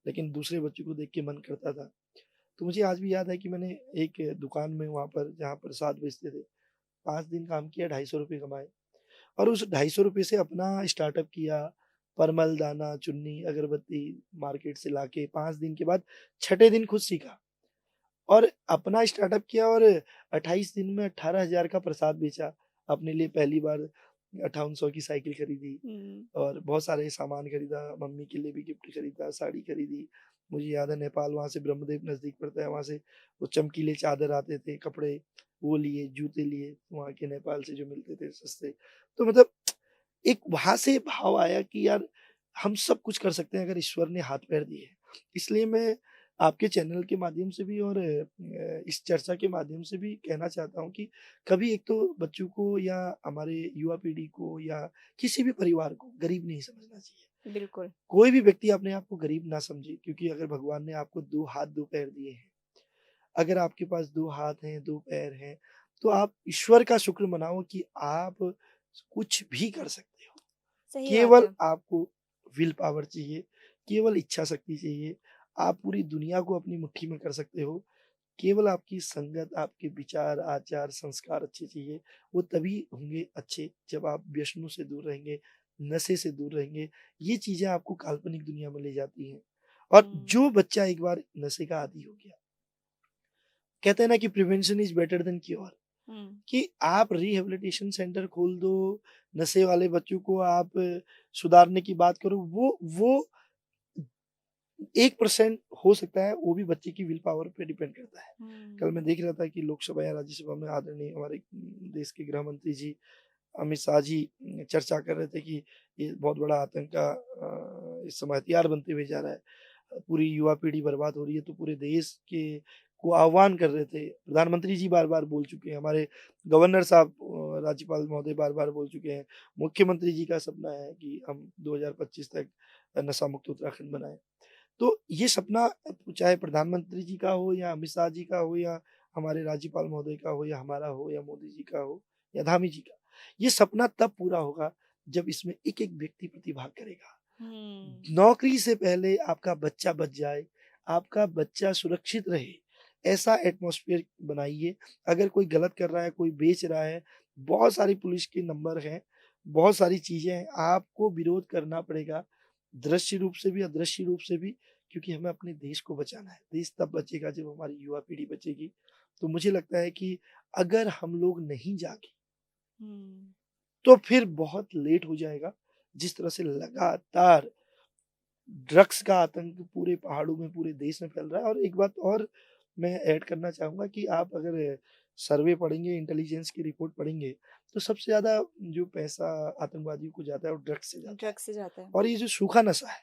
लेकिन दूसरे बच्चों को देख के मन करता था। तो मुझे आज भी याद है कि मैंने एक दुकान में वहाँ पर जहाँ प्रसाद बेचते थे, 5 दिन काम किया, ₹250 कमाए और उस ₹250 से अपना स्टार्टअप किया। परमल, दाना, चुन्नी, अगरबत्ती मार्केट से लाके 5 दिन के बाद छठे दिन खुद सीखा और अपना स्टार्टअप किया और 28 दिन में 18,000 का प्रसाद बेचा। अपने लिए पहली बार 5800 की साइकिल खरीदी हम्म। और बहुत सारे सामान खरीदा, मम्मी के लिए भी गिफ्ट खरीदा, साड़ी खरीदी। मुझे याद है नेपाल वहाँ से ब्रह्मदेव नज़दीक पड़ता है, वहाँ से वो चमकीले चादर आते थे, कपड़े वो लिए, जूते लिए, वहाँ के नेपाल से जो मिलते थे सस्ते। तो मतलब एक वहाँ से भाव आया कि यार हम सब कुछ कर सकते हैं अगर ईश्वर ने हाथ पैर दिए हैं। इसलिए मैं आपके चैनल के माध्यम से भी और इस चर्चा के माध्यम से भी कहना चाहता हूँ कि कभी एक तो बच्चों को या हमारे युवा पीढ़ी को या किसी भी परिवार को गरीब नहीं समझना चाहिए। बिल्कुल। कोई भी व्यक्ति अपने आप को गरीब ना समझे, क्योंकि अगर भगवान ने आपको 2 हाथ 2 पैर दिए हैं, अगर आपके पास 2 हाथ हैं, 2 पैर हैं, तो आप ईश्वर का शुक्र मनाओ कि आप कुछ भी कर सकते हो। सही बात केवल है। आपको विल पावर चाहिए, केवल इच्छा शक्ति चाहिए। आप पूरी दुनिया को अपनी मुट्ठी में कर सकते हो। केवल आपकी संगत, आपके विचार, आचार, संस्कार अच्छे चाहिए। वो तभी होंगे अच्छे जब आप व्यसनों से दूर रहेंगे, नशे से दूर रहेंगे। ये चीज़ें आपको काल्पनिक दुनिया में ले जाती हैं। और हुँ, जो बच्चा एक बार नशे का आदी हो गया, कहते हैं ना कि prevention is better than cure. हुँ, कि आप रिहैबिलिटेशन सेंटर खोल दो, नशे वाले बच्चों को आप सुधारने की बात करो, वो 1% हो सकता है, वो भी बच्चे की विल पावर पे डिपेंड करता है। कल हुँ, मैं देख रहा था कि लोकसभा या राज्यसभा में आदरणीय हमारे देश के गृह मंत्री जी, अमित शाह जी चर्चा कर रहे थे कि ये बहुत बड़ा आतंक का इस समय हथियार बनते हुए जा रहा है। पूरी युवा पीढ़ी बर्बाद हो रही है, तो पूरे देश के को आह्वान कर रहे थे। प्रधानमंत्री जी बार-बार बोल चुके हैं, हमारे गवर्नर साहब राज्यपाल महोदय बार-बार बोल चुके हैं। मुख्यमंत्री जी का सपना है कि हम 2025 तक नशा मुक्त उत्तराखंड बनाएँ। तो ये सपना चाहे प्रधानमंत्री जी का हो या अमित शाह जी का हो या हमारे राज्यपाल महोदय का हो या हमारा हो या मोदी जी का हो या धामी जी का, ये सपना तब पूरा होगा जब इसमें एक-एक व्यक्ति प्रतिभाग करेगा। हुँ, नौकरी से पहले आपका बच्चा बच जाए, आपका बच्चा सुरक्षित रहे, ऐसा एटमॉस्फेयर बनाइए। अगर कोई गलत कर रहा है, कोई बेच रहा है, बहुत सारी पुलिस के नंबर हैं, बहुत सारी चीज़ें हैं, आपको विरोध करना पड़ेगा, दृश्य रूप से भी, अदृश्य रूप से भी, क्योंकि हमें अपने देश को बचाना है। देश तब बचेगा जब हमारी युवा पीढ़ी बचेगी। तो मुझे लगता है कि अगर हम लोग नहीं जागे, हुँ। तो फिर बहुत लेट हो जाएगा। जिस तरह से लगातार ड्रग्स का आतंक पूरे पहाड़ों में, पूरे देश में फैल रहा है। और एक बात और मैं ऐड करना चाहूँगा कि आप अगर सर्वे पढ़ेंगे, इंटेलिजेंस की रिपोर्ट पढ़ेंगे, तो सबसे ज़्यादा जो पैसा आतंकवादियों को जाता है, वो ड्रग्स से जाता है। ड्रग्स से जाता है। और ये जो सूखा नशा है,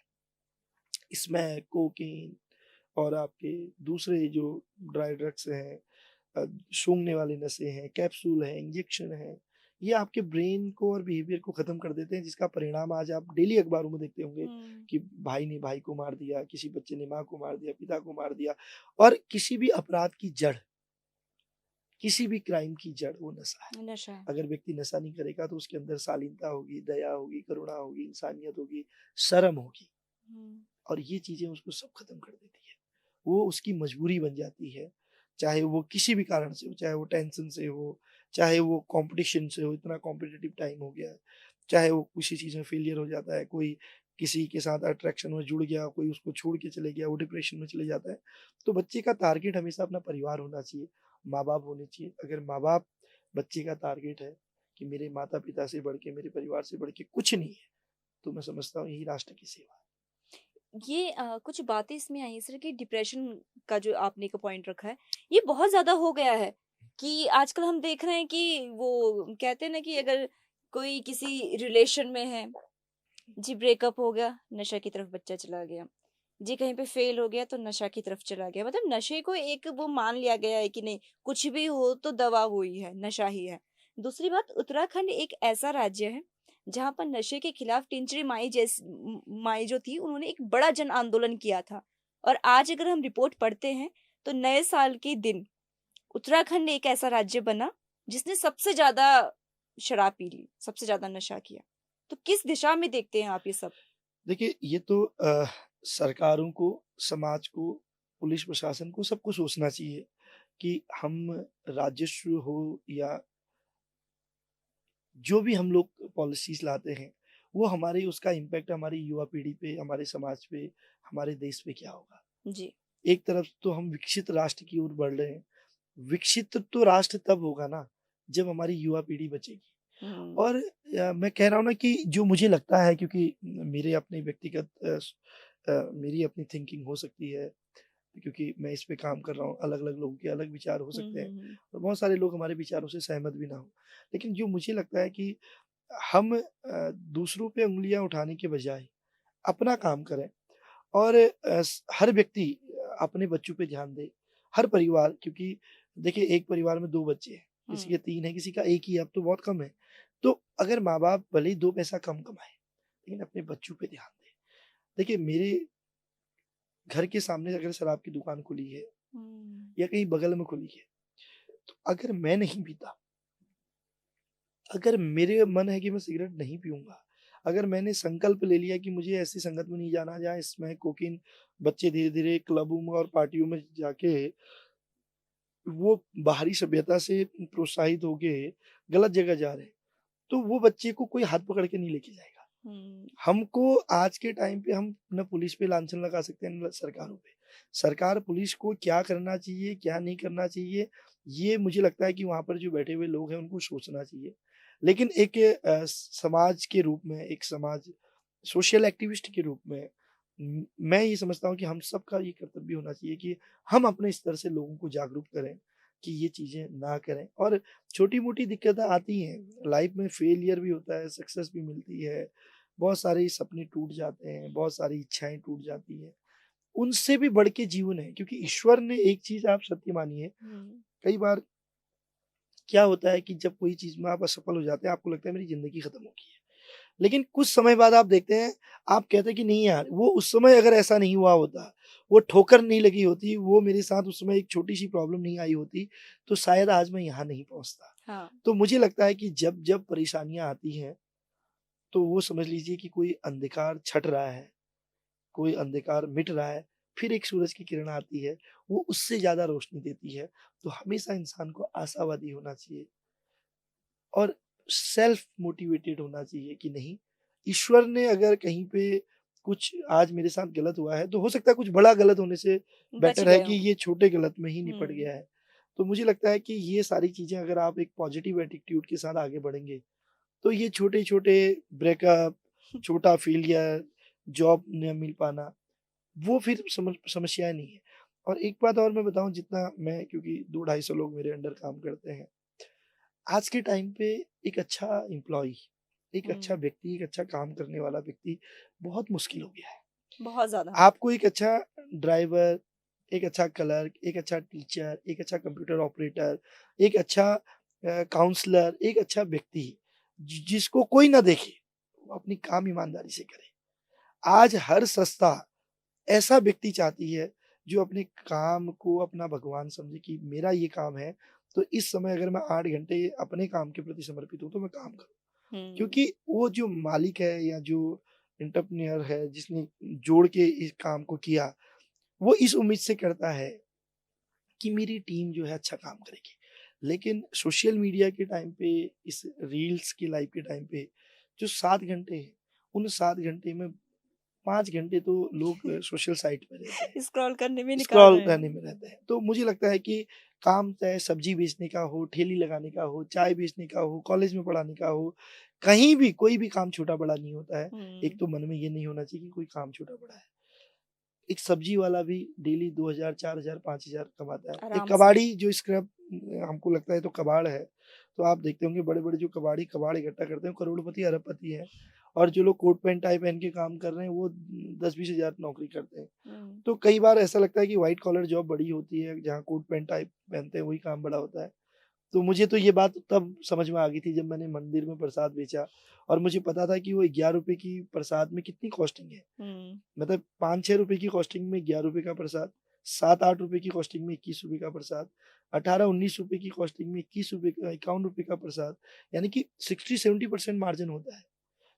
इसमें कोकीन और आपके दूसरे जो ड्राई ड्रग्स हैं, सूंघने वाले नशे हैं, कैप्सूल हैं, इंजेक्शन हैं, ये आपके ब्रेन को और बिहेवियर को खत्म कर देते हैं, जिसका परिणाम आज आप डेली अखबारों में देखते होंगे हुँ, कि भाई ने भाई को मार दिया, किसी बच्चे ने माँ को मार दिया, पिता को मार दिया। और किसी भी अपराध की जड़, किसी भी क्राइम की जड़ वो नशा है। नशा है। अगर व्यक्ति नशा नहीं करेगा तो उसके अंदर शालीनता होगी, दया होगी, करुणा होगी, इंसानियत होगी, शर्म होगी। हुँ, और ये चीज़ें उसको सब खत्म कर देती है। वो उसकी मजबूरी बन जाती है, चाहे वो किसी भी कारण से हो, चाहे वो टेंशन से हो, चाहे वो कॉम्पिटिशन से हो, इतना कॉम्पिटिटिव टाइम हो गया है, चाहे वो किसी चीज़ में फेलियर हो जाता है, कोई किसी के साथ अट्रैक्शन में जुड़ गया, कोई उसको छोड़ के चले गया, वो डिप्रेशन में चले जाता है। तो बच्चे का टारगेट हमेशा अपना परिवार होना चाहिए, माँ-बाप होने चाहिए। अगर माँ-बाप बच्चे का टारगेट है कि मेरे माता-पिता से बढ़ के, मेरे परिवार से बढ़ के कुछ नहीं है, तो मैं समझता हूँ यही राष्ट्र की सेवा है। ये कुछ बातें इसमें आई हैं सर कि डिप्रेशन का जो आपने एक पॉइंट रखा है, ये बहुत ज़्यादा हो गया है कि आजकल हम देख रहे हैं कि वो कहते हैं ना कि अगर कोई किसी रिलेशन में है, जी ब्रेकअप हो गया, नशा की तरफ बच्चा चला गया। जी कहीं पे फेल हो गया तो नशा की तरफ चला गया। मतलब नशे को एक वो मान लिया गया है कि नहीं, कुछ भी हो तो दवा वो ही है, नशा ही है। दूसरी बात, उत्तराखंड एक ऐसा राज्य है जहाँ पर नशे के खिलाफ टिंचरी माई जो थी, उन्होंने एक बड़ा जन आंदोलन किया था। और आज अगर हम रिपोर्ट पढ़ते हैं तो नए साल के दिन उत्तराखंड एक ऐसा राज्य बना जिसने सबसे ज्यादा शराब पी ली, सबसे ज्यादा नशा किया। तो किस दिशा में देखते हैं आप ये सब? देखिए, ये तो सरकारों को, समाज को, पुलिस प्रशासन को सबको सोचना चाहिए कि हम राजस्व हो या जो भी हम लोग पॉलिसीज़ लाते हैं, वो हमारी उसका इम्पैक्ट हमारी युवा पीढ़ी पे, हमारे समाज पे, हमारे देश पे क्या होगा। जी। एक तरफ तो हम विकसित राष्ट्र की ओर बढ़ रहे हैं। विकसित तो राष्ट्र तब होगा ना, जब हमारी युवा पीढ़ी बचेगी। हुँ। और मैं कह रहा हूँ ना कि जो मुझे लगता है, क्योंकि मेरे अपने व्यक्तिगत मेरी अपनी थिंकिंग हो सकती है, क्योंकि मैं इस पे काम कर रहा हूँ, अलग-अलग लोगों के अलग विचार हो हुँ, सकते हैं हुँ, हुँ। और बहुत सारे लोग हमारे विचारों से सहमत भी ना हों। लेकिन जो मुझे लगता है कि हम दूसरों पे उँगलियाँ उठाने के बजाय अपना काम करें और हर व्यक्ति अपने बच्चों पे ध्यान दे, हर परिवार, क्योंकि देखिए एक परिवार में 2 बच्चे हैं, किसी के 3 हैं, किसी का 1 ही है, अब तो बहुत कम है। तो अगर माँ-बाप भले ही 2 पैसा कम कमाएँ, लेकिन अपने बच्चों पे ध्यान दें। देखिए मेरे घर के सामने अगर शराब की दुकान खुली है या कहीं बगल में खुली है, तो अगर मैं नहीं पीता, अगर मेरे मन है कि मैं सिगरेट नहीं पीऊँगा, अगर मैंने संकल्प ले लिया कि मुझे ऐसी संगत में नहीं जाना जहाँ स्मोक, कोकीन, बच्चे धीरे-धीरे क्लबों में और पार्टियों में जाके वो बाहरी सभ्यता से प्रोत्साहित होके गलत जगह जा रहे हैं, तो वो बच्चे को कोई हाथ पकड़ के नहीं लेके जाएगा। हमको आज के टाइम पे हम ना पुलिस पे लांछन लगा सकते हैं, ना सरकारों पे। सरकार पुलिस को क्या करना चाहिए, क्या नहीं करना चाहिए, ये मुझे लगता है कि वहाँ पर जो बैठे हुए लोग हैं उनको सोचना चाहिए। लेकिन एक समाज के रूप में, एक समाज सोशल एक्टिविस्ट के रूप में मैं ये समझता हूँ कि हम सबका ये कर्तव्य होना चाहिए कि हम अपने स्तर से लोगों को जागरूक करें कि ये चीज़ें ना करें। और छोटी-मोटी दिक्कतें आती हैं, लाइफ में फेलियर भी होता है, सक्सेस भी मिलती है, बहुत सारे सपने टूट जाते हैं, बहुत सारी इच्छाएँ टूट जाती हैं। उनसे भी बढ़ के जीवन है, क्योंकि ईश्वर ने एक चीज़ आप सत्य मानिए, कई बार क्या होता है कि जब कोई चीज़ में आप असफल हो जाते हैं, आपको लगता है मेरी ज़िंदगी खत्म हो गई है। लेकिन कुछ समय बाद आप देखते हैं, आप कहते हैं कि नहीं यार, वो उस समय अगर ऐसा नहीं हुआ होता, वो ठोकर नहीं लगी होती, वो मेरे साथ उस समय एक छोटी-सी प्रॉब्लम नहीं आई होती, तो शायद आज मैं यहाँ नहीं पहुँचता। हाँ। तो मुझे लगता है कि जब-जब परेशानियाँ आती हैं, तो वो समझ लीजिए कि कोई अंधकार छँट रहा है, कोई अंधकार मिट रहा है, फिर एक सूरज की किरण आती है, वो उससे ज़्यादा रोशनी देती है। तो हमेशा इंसान को आशावादी होना चाहिए और सेल्फ मोटिवेटेड होना चाहिए कि नहीं, ईश्वर ने अगर कहीं पे कुछ आज मेरे साथ गलत हुआ है, तो हो सकता है कुछ बड़ा गलत होने से बच बेटर है गए कि हों। ये छोटे गलत में ही निपट हुँ। गया है। तो मुझे लगता है कि ये सारी चीज़ें अगर आप एक पॉजिटिव एटीट्यूड के साथ आगे बढ़ेंगे, तो ये छोटे-छोटे ब्रेकअप, छोटा फेलियर, जॉब न मिल पाना, वो फिर समस्याएँ नहीं है। और एक बात और मैं बताऊँ, जितना मैं, क्योंकि 2 ढाई सौ लोग मेरे अंडर काम करते हैं, आज के टाइम पे एक अच्छा एम्प्लॉयी, एक अच्छा हुँ। व्यक्ति, एक अच्छा काम करने वाला व्यक्ति बहुत मुश्किल हो गया है। बहुत ज़्यादा। आपको एक अच्छा ड्राइवर, एक अच्छा क्लर्क, एक अच्छा टीचर, एक अच्छा कंप्यूटर ऑपरेटर, एक अच्छा काउंसलर, एक अच्छा व्यक्ति जिसको कोई ना देखे, वो अपनी काम ईमानदारी से करे। आज हर संस्था ऐसा व्यक्ति चाहती है जो अपने काम को अपना भगवान समझे कि मेरा ये काम है, तो इस समय अगर मैं 8 घंटे अपने काम के प्रति समर्पित हूँ, तो मैं काम करूँ। हुँ। क्योंकि वो जो मालिक है या जो एंटरप्रेन्योर है जिसने जोड़ के इस काम को किया, वो इस उम्मीद से करता है कि मेरी टीम जो है अच्छा काम करेगी। लेकिन सोशल मीडिया के टाइम पे, इस रील्स की लाइफ के टाइम पे, जो 7 घंटे हैं, उन 7 घंटे में 5 घंटे तो लोग सोशल साइट पे रहते हैं, स्क्रॉल करने में निकाल स्क्रॉल रहे करने हैं। में रहते हैं। तो मुझे लगता है कि काम चाहे सब्जी बेचने का हो, ठेली लगाने का हो, चाय बेचने का हो, कॉलेज में पढ़ाने का हो, कहीं भी कोई भी काम छोटा-बड़ा नहीं होता है। एक हुँ। तो मन में ये नहीं होना चाहिए कि कोई काम छोटा-बड़ा है। एक सब्जी वाला भी डेली 2000, 4000, 5000 कमाता है। एक आराम से। कबाड़ी जो स्क्रैप, हमको लगता है तो कबाड़ है। तो आप देखते होंगे बड़े-बड़े जो कबाड़ी कबाड़ इकट्ठा करते हैं, वो करोड़पति, अरबपति हैं। और जो लोग कोट पैंट टाई पहन के काम कर रहे हैं, वो 10-20 हज़ार नौकरी करते हैं। हुँ। तो कई बार ऐसा लगता है कि व्हाइट कॉलर जॉब बड़ी होती है, जहाँ कोट पैंट टाई पहनते हैं वही काम बड़ा होता है। तो मुझे तो ये बात तब समझ में आ गई थी जब मैंने मंदिर में प्रसाद बेचा और मुझे पता था कि वो ₹11 की प्रसाद में कितनी कॉस्टिंग है। हुँ। मतलब 5-6 रुपए की कॉस्टिंग में ₹11 का प्रसाद, 7-8 रुपए की कॉस्टिंग में ₹21 का प्रसाद, 18-19 रुपए की कॉस्टिंग में ₹21 का, ₹51 का प्रसाद, यानी कि 60-70% मार्जिन होता है।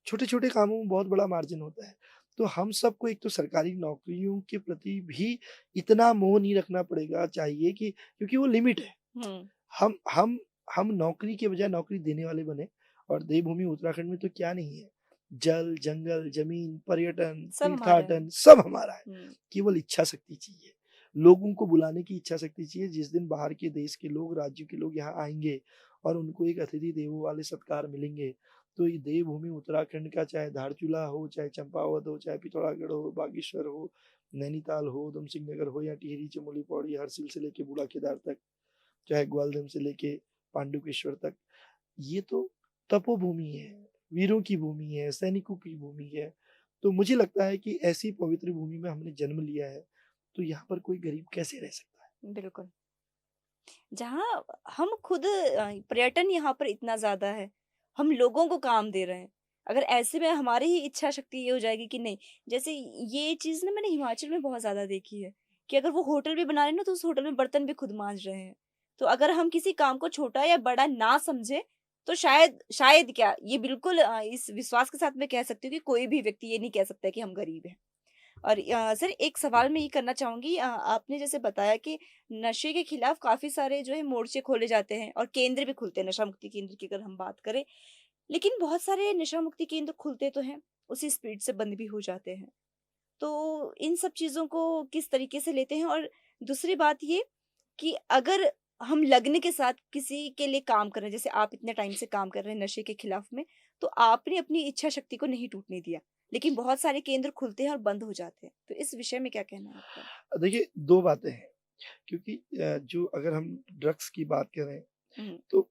छोटे-छोटे कामों में बहुत बड़ा मार्जिन होता है। तो हम सबको एक तो सरकारी नौकरियों के प्रति भी इतना मोह नहीं रखना पड़ेगा चाहिए कि, क्योंकि वो लिमिट है। हुँ। हम हम हम नौकरी के बजाय नौकरी देने वाले बने। और देवभूमि उत्तराखंड में तो क्या नहीं है। जल, जंगल, ज़मीन, पर्यटन, सब हमारा है। तीर्थाटन सब हमारा है। हुँ। केवल इच्छा शक्ति चाहिए। लोगों को बुलाने की इच्छा शक्ति चाहिए। जिस दिन बाहर के देश के लोग, राज्यों के लोग यहाँ आएँगे और उनको एक अतिथि देवो वाले सत्कार मिलेंगे, तो ये देवभूमि उत्तराखंड का, चाहे धारचूला हो, चाहे चंपावत हो, चाहे पिथौरागढ़ हो, बागेश्वर हो, नैनीताल हो, उधम सिंह नगर हो या टिहरी, चमोली, पौड़ी, हरसिल से लेके बूढ़ा केदार तक, चाहे ग्वालदम से लेके पांडुकेश्वर तक, ये तो तपोभूमि है, वीरों की भूमि है, सैनिकों की भूमि है। तो मुझे लगता है कि ऐसी पवित्र भूमि में हमने जन्म लिया है, तो यहाँ पर कोई गरीब कैसे रह सकता है? बिल्कुल। जहाँ हम खुद पर्यटन यहाँ पर इतना ज़्यादा है, हम लोगों को काम दे रहे हैं। अगर ऐसे में हमारी ही इच्छा शक्ति ये हो जाएगी कि नहीं, जैसे ये चीज़ ना मैंने हिमाचल में बहुत ज़्यादा देखी है, कि अगर वो होटल भी बना रहे हैं ना, तो उस होटल में बर्तन भी खुद माँज रहे हैं। तो अगर हम किसी काम को छोटा या बड़ा ना समझें, तो शायद शायद क्या, ये बिल्कुल इस विश्वास के साथ मैं कह सकती हूँ कि कोई भी व्यक्ति ये नहीं कह सकता कि हम गरीब हैं। और सर एक सवाल मैं ये करना चाहूँगी, आपने जैसे बताया कि नशे के खिलाफ काफ़ी सारे जो है मोर्चे खोले जाते हैं और केंद्र भी खुलते हैं, नशा मुक्ति केंद्र की अगर हम बात करें। लेकिन बहुत सारे नशा मुक्ति केंद्र खुलते तो हैं, उसी स्पीड से बंद भी हो जाते हैं। तो इन सब चीज़ों को किस तरीके से लेते हैं? और दूसरी बात ये कि अगर हम लगन के साथ किसी के लिए काम कर रहे हैं, जैसे आप इतने टाइम से काम कर रहे हैं नशे के खिलाफ में, तो आपने अपनी इच्छा शक्ति को नहीं टूटने दिया। लेकिन बहुत सारे केंद्र खुलते हैं और बंद हो जाते हैं। तो इस विषय में क्या कहना है आपका? देखिए 2 बातें हैं, क्योंकि जो अगर हम ड्रग्स की बात करें हुँ, तो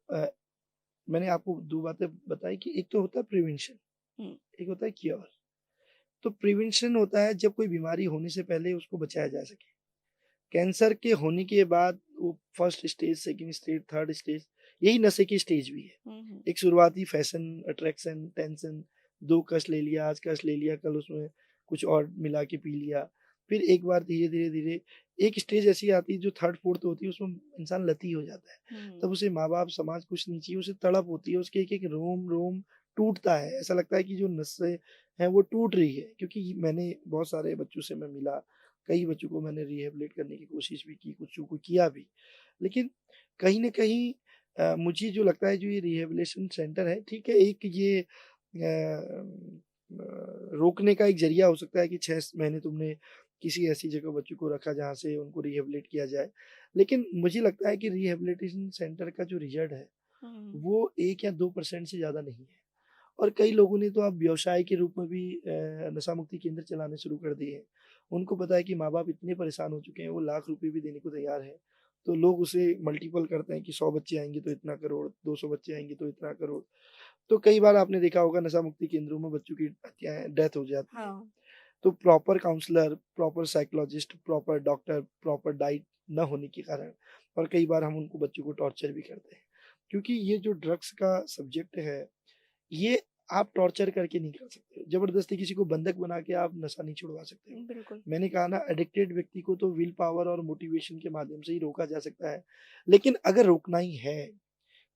मैंने आपको 2 बातें बताई कि एक तो होता है प्रिवेंशन, हुँ, एक होता है क्योर। तो प्रिवेंशन होता है जब कोई बीमारी होने से पहले उसको बचाया जा सके। कैंसर के होने के बाद वो first stage, second stage, third stage, यही नशे की स्टेज भी है। हुँ, हुँ, एक शुरुआती फैशन, अट्रैक्शन, टेंशन, 2 कश ले लिया, आज कश ले लिया, कल उसमें कुछ और मिला के पी लिया। फिर एक बार धीरे-धीरे एक स्टेज ऐसी आती है जो थर्ड, फोर्थ होती है, उसमें इंसान लती हो जाता है। हुँ, तब उसे माँ-बाप, समाज कुछ नहीं चाहिए, उसे तड़प होती है, उसके एक-एक रोम-रोम टूटता है। ऐसा लगता है कि जो नसें हैं वो टूट रही है, क्योंकि मैंने बहुत सारे बच्चों से मैं मिला, कई बच्चों को मैंने रिहैबिलिट करने की कोशिश भी की, कुछों को किया भी। लेकिन कहीं न कहीं मुझे जो लगता है जो ये रिहैबिलिटेशन सेंटर है, ठीक है, एक ये रोकने का एक ज़रिया हो सकता है कि 6 महीने तुमने किसी ऐसी जगह बच्चों को रखा जहाँ से उनको रिहैबिलिट किया जाए। लेकिन मुझे लगता है कि रिहैबिलिटेशन सेंटर का जो रिज़ल्ट है, हुँ, वो 1 या 2% से ज़्यादा नहीं है। और कई लोगों ने तो अब व्यवसाय के रूप में भी नशा मुक्ति केंद्र चलाने शुरू कर दिए हैं। उनको पता है कि माँ-बाप इतने परेशान हो चुके हैं, वो लाख रुपए भी देने को तैयार हैं। तो लोग उसे मल्टीपल करते हैं कि 100 बच्चे आएँगे तो इतना करोड़, 200 बच्चे आएँगे तो इतना करोड़। तो कई बार आपने देखा होगा नशा मुक्ति केंद्रों में बच्चों की हत्याएँ, डेथ हो जाती है। हाँ, तो proper counsellor, proper psychologist, proper doctor, proper diet न होने के कारण और कई बार हम उनको बच्चों को टॉर्चर भी करते हैं। क्योंकि ये जो ड्रग्स का सब्जेक्ट है, ये आप टॉर्चर करके नहीं कर सकते। ज़बरदस्ती किसी को बंधक बना के आप नशा नहीं छुड़वा सकते हो। बिल्कुल। मैंने कहा ना, एडिक्टेड व्यक्ति को तो विल पावर और मोटिवेशन के माध्यम से ही रोका जा सकता है। लेकिन अगर रोकना ही है,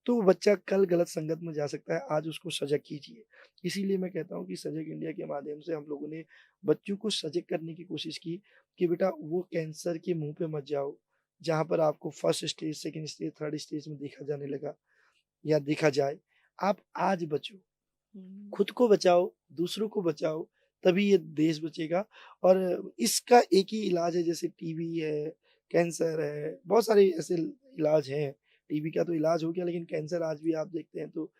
तो वो बच्चा कल गलत संगत में जा सकता है, आज उसको सजग कीजिए। इसीलिए मैं कहता हूँ कि सजग इंडिया के माध्यम से हम लोगों ने बच्चों को सजग करने की कोशिश की कि बेटा वो कैंसर के मुँह पे मत जाओ, जहाँ पर आपको first stage, second stage, third stage में देखा जाने लगा या देखा जाए। आप आज बचो, हुँ, खुद को बचाओ, दूसरों को बचाओ, तभी ये देश बचेगा। और इसका एक ही इलाज है, जैसे टीबी है, कैंसर है, बहुत सारे ऐसे इलाज हैं। टीबी का तो इलाज हो गया, लेकिन कैंसर आज भी आप देखते हैं तो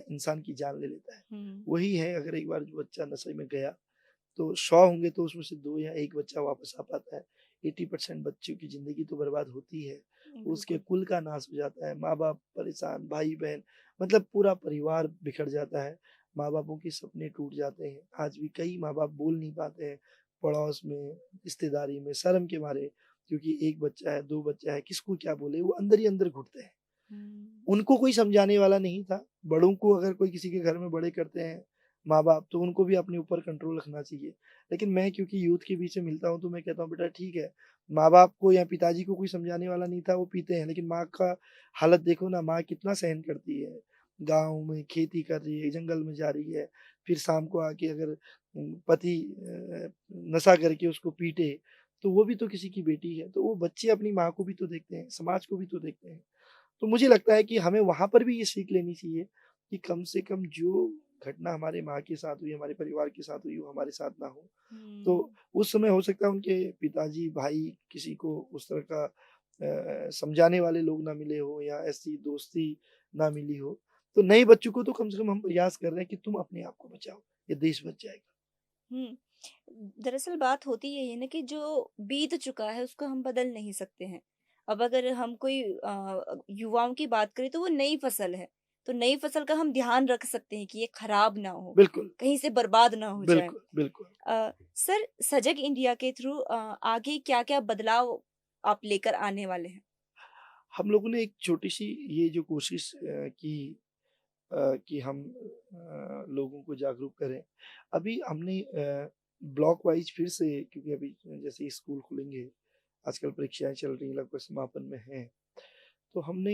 इंसान की जान ले लेता है। हुँ, वही है, अगर एक बार जो बच्चा नशे में गया, तो 100 होंगे तो उसमें से 2 या 1 बच्चा वापस आ पाता है। 80% बच्चों की ज़िंदगी तो बर्बाद होती है। उसके बिल्कुल। कुल का नाश हो जाता है, माँ-बाप परेशान, भाई-बहन, मतलब पूरा परिवार बिखर जाता है। माँ-बापों के सपने टूट जाते हैं। आज भी कई माँ-बाप बोल नहीं पाते हैं, पड़ोस में, रिश्तेदारी में, शर्म के मारे, क्योंकि 1 बच्चा है, 2 बच्चा है, किसको क्या बोले, वो अंदर ही अंदर घुटते हैं। हुँ, उनको कोई समझाने वाला नहीं था। बड़ों को अगर कोई किसी के घर में बड़े करते हैं माँ-बाप, तो उनको भी अपने ऊपर कंट्रोल रखना चाहिए। लेकिन मैं क्योंकि यूथ के बीच से मिलता हूँ, तो मैं कहता हूँ बेटा ठीक है, माँ-बाप को या पिताजी को कोई समझाने वाला नहीं था, वो पीते हैं। लेकिन माँ का हालत देखो ना, माँ कितना सहन करती है। गाँव में खेती कर रही है, जंगल में जा रही है, फिर शाम को आके अगर पति नशा करके उसको पीटे, तो वो भी तो किसी की बेटी है। तो वो बच्चे अपनी माँ को भी तो देखते हैं, समाज को भी तो देखते हैं। तो मुझे लगता है कि हमें वहाँ पर भी ये सीख लेनी चाहिए कि कम से कम जो घटना हमारे माँ के साथ हुई, हमारे परिवार के साथ हुई, वो हमारे साथ ना हो। तो हुँ, उस समय हो सकता है उनके पिताजी, भाई किसी को उस तरह का समझाने वाले लोग ना मिले हों या ऐसी दोस्ती ना मिली हो। तो नए बच्चों को तो कम से कम हम प्रयास कर रहे हैं कि तुम अपने आप को बचाओ, ये देश बच जाएगा। हुँ। दरअसल बात होती यही है ना कि जो बीत चुका है उसको हम बदल नहीं सकते हैं। अब अगर हम कोई युवाओं की बात करें तो वो नई फसल है। तो नई फसल का हम ध्यान रख सकते हैं कि ये खराब ना हो, बिल्कुल, कहीं से बर्बाद ना हो जाए। बिल्कुल, बिल्कुल। सर, सजग इंडिया के थ्रू आगे क्या-क्या बदलाव आप लेकर आने वाले हैं? हम लोगों ने एक छोटी-सी ये जो कोशिश की कि हम लोगों को जागरूक करें। अभी हमने ब्लॉक वाइज़ फिर से, क्योंकि अभी जैसे स्कूल खुलेंगे, आजकल परीक्षाएँ चल रही हैं, लगभग समापन में हैं। तो हमने